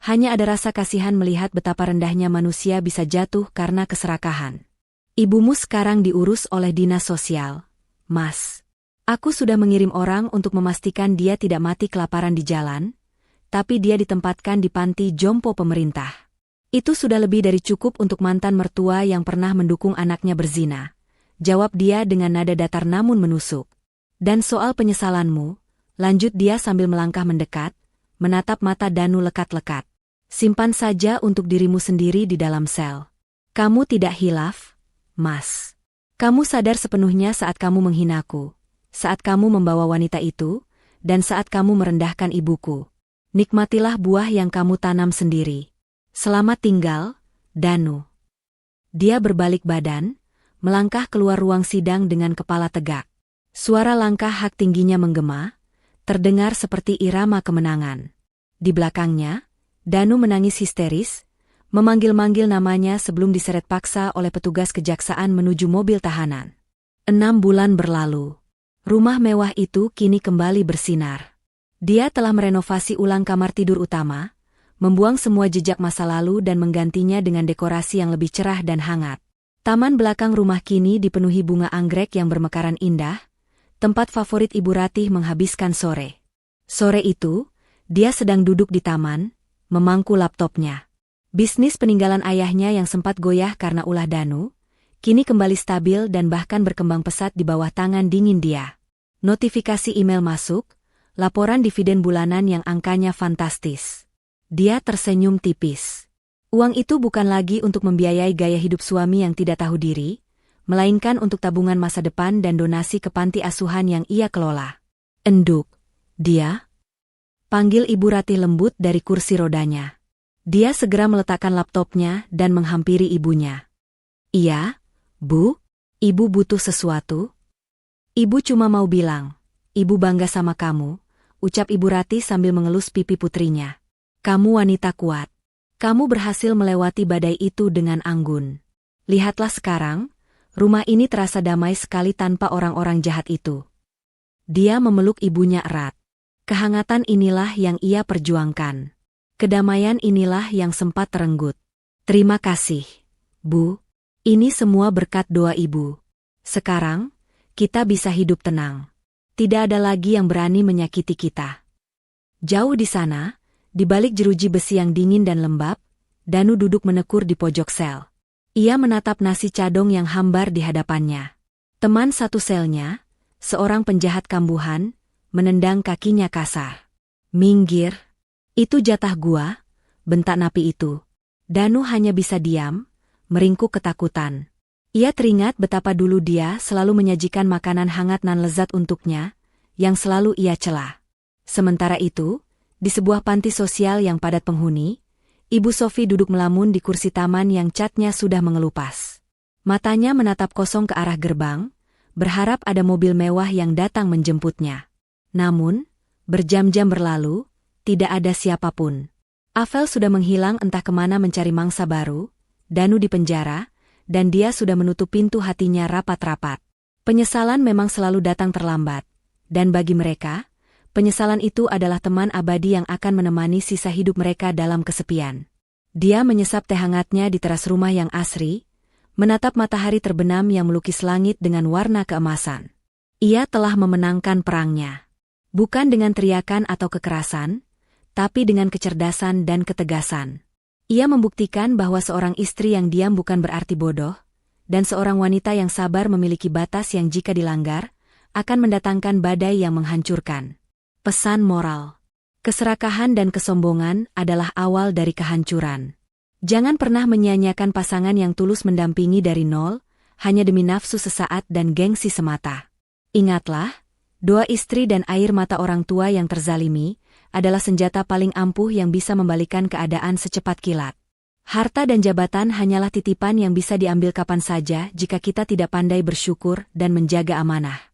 hanya ada rasa kasihan melihat betapa rendahnya manusia bisa jatuh karena keserakahan. Ibumu sekarang diurus oleh dinas sosial, Mas. Aku sudah mengirim orang untuk memastikan dia tidak mati kelaparan di jalan, tapi dia ditempatkan di panti jompo pemerintah. Itu sudah lebih dari cukup untuk mantan mertua yang pernah mendukung anaknya berzina, jawab dia dengan nada datar namun menusuk. Dan soal penyesalanmu, lanjut dia sambil melangkah mendekat, menatap mata Danu lekat-lekat. Simpan saja untuk dirimu sendiri di dalam sel. Kamu tidak hilaf, Mas. Kamu sadar sepenuhnya saat kamu menghinaku, saat kamu membawa wanita itu, dan saat kamu merendahkan ibuku. Nikmatilah buah yang kamu tanam sendiri. Selamat tinggal, Danu. Dia berbalik badan, melangkah keluar ruang sidang dengan kepala tegak. Suara langkah hak tingginya menggema, terdengar seperti irama kemenangan. Di belakangnya, Danu menangis histeris, memanggil-manggil namanya sebelum diseret paksa oleh petugas kejaksaan menuju mobil tahanan. 6 bulan berlalu. Rumah mewah itu kini kembali bersinar. Dia telah merenovasi ulang kamar tidur utama, membuang semua jejak masa lalu dan menggantinya dengan dekorasi yang lebih cerah dan hangat. Taman belakang rumah kini dipenuhi bunga anggrek yang bermekaran indah, tempat favorit Ibu Ratih menghabiskan sore. Sore itu, dia sedang duduk di taman, memangku laptopnya. Bisnis peninggalan ayahnya yang sempat goyah karena ulah Danu, kini kembali stabil dan bahkan berkembang pesat di bawah tangan dingin dia. Notifikasi email masuk, laporan dividen bulanan yang angkanya fantastis. Dia tersenyum tipis. Uang itu bukan lagi untuk membiayai gaya hidup suami yang tidak tahu diri, melainkan untuk tabungan masa depan dan donasi ke panti asuhan yang ia kelola. Enduk, dia? Panggil Ibu Ratih lembut dari kursi rodanya. Dia segera meletakkan laptopnya dan menghampiri ibunya. Iya, Bu? Ibu butuh sesuatu? Ibu cuma mau bilang, Ibu bangga sama kamu, ucap Ibu Ratih sambil mengelus pipi putrinya. Kamu wanita kuat. Kamu berhasil melewati badai itu dengan anggun. Lihatlah sekarang, rumah ini terasa damai sekali tanpa orang-orang jahat itu. Dia memeluk ibunya erat. Kehangatan inilah yang ia perjuangkan. Kedamaian inilah yang sempat terenggut. Terima kasih, Bu. Ini semua berkat doa Ibu. Sekarang, kita bisa hidup tenang. Tidak ada lagi yang berani menyakiti kita. Jauh di sana, di balik jeruji besi yang dingin dan lembab, Danu duduk menekur di pojok sel. Ia menatap nasi cadong yang hambar di hadapannya. Teman satu selnya, seorang penjahat kambuhan, menendang kakinya kasar. Minggir. Itu jatah gua, bentak napi itu. Danu hanya bisa diam, meringkuk ketakutan. Ia teringat betapa dulu dia selalu menyajikan makanan hangat nan lezat untuknya, yang selalu ia cela. Sementara itu, di sebuah panti sosial yang padat penghuni, Ibu Sofi duduk melamun di kursi taman yang catnya sudah mengelupas. Matanya menatap kosong ke arah gerbang, berharap ada mobil mewah yang datang menjemputnya. Namun, berjam-jam berlalu, tidak ada siapapun. Afel sudah menghilang entah kemana mencari mangsa baru, Danu di penjara, dan dia sudah menutup pintu hatinya rapat-rapat. Penyesalan memang selalu datang terlambat, dan bagi mereka, penyesalan itu adalah teman abadi yang akan menemani sisa hidup mereka dalam kesepian. Dia menyesap teh hangatnya di teras rumah yang asri, menatap matahari terbenam yang melukis langit dengan warna keemasan. Ia telah memenangkan perangnya. Bukan dengan teriakan atau kekerasan, tapi dengan kecerdasan dan ketegasan. Ia membuktikan bahwa seorang istri yang diam bukan berarti bodoh, dan seorang wanita yang sabar memiliki batas yang jika dilanggar, akan mendatangkan badai yang menghancurkan. Pesan moral. Keserakahan dan kesombongan adalah awal dari kehancuran. Jangan pernah menyia-nyiakan pasangan yang tulus mendampingi dari nol, hanya demi nafsu sesaat dan gengsi semata. Ingatlah, doa istri dan air mata orang tua yang terzalimi adalah senjata paling ampuh yang bisa membalikan keadaan secepat kilat. Harta dan jabatan hanyalah titipan yang bisa diambil kapan saja jika kita tidak pandai bersyukur dan menjaga amanah.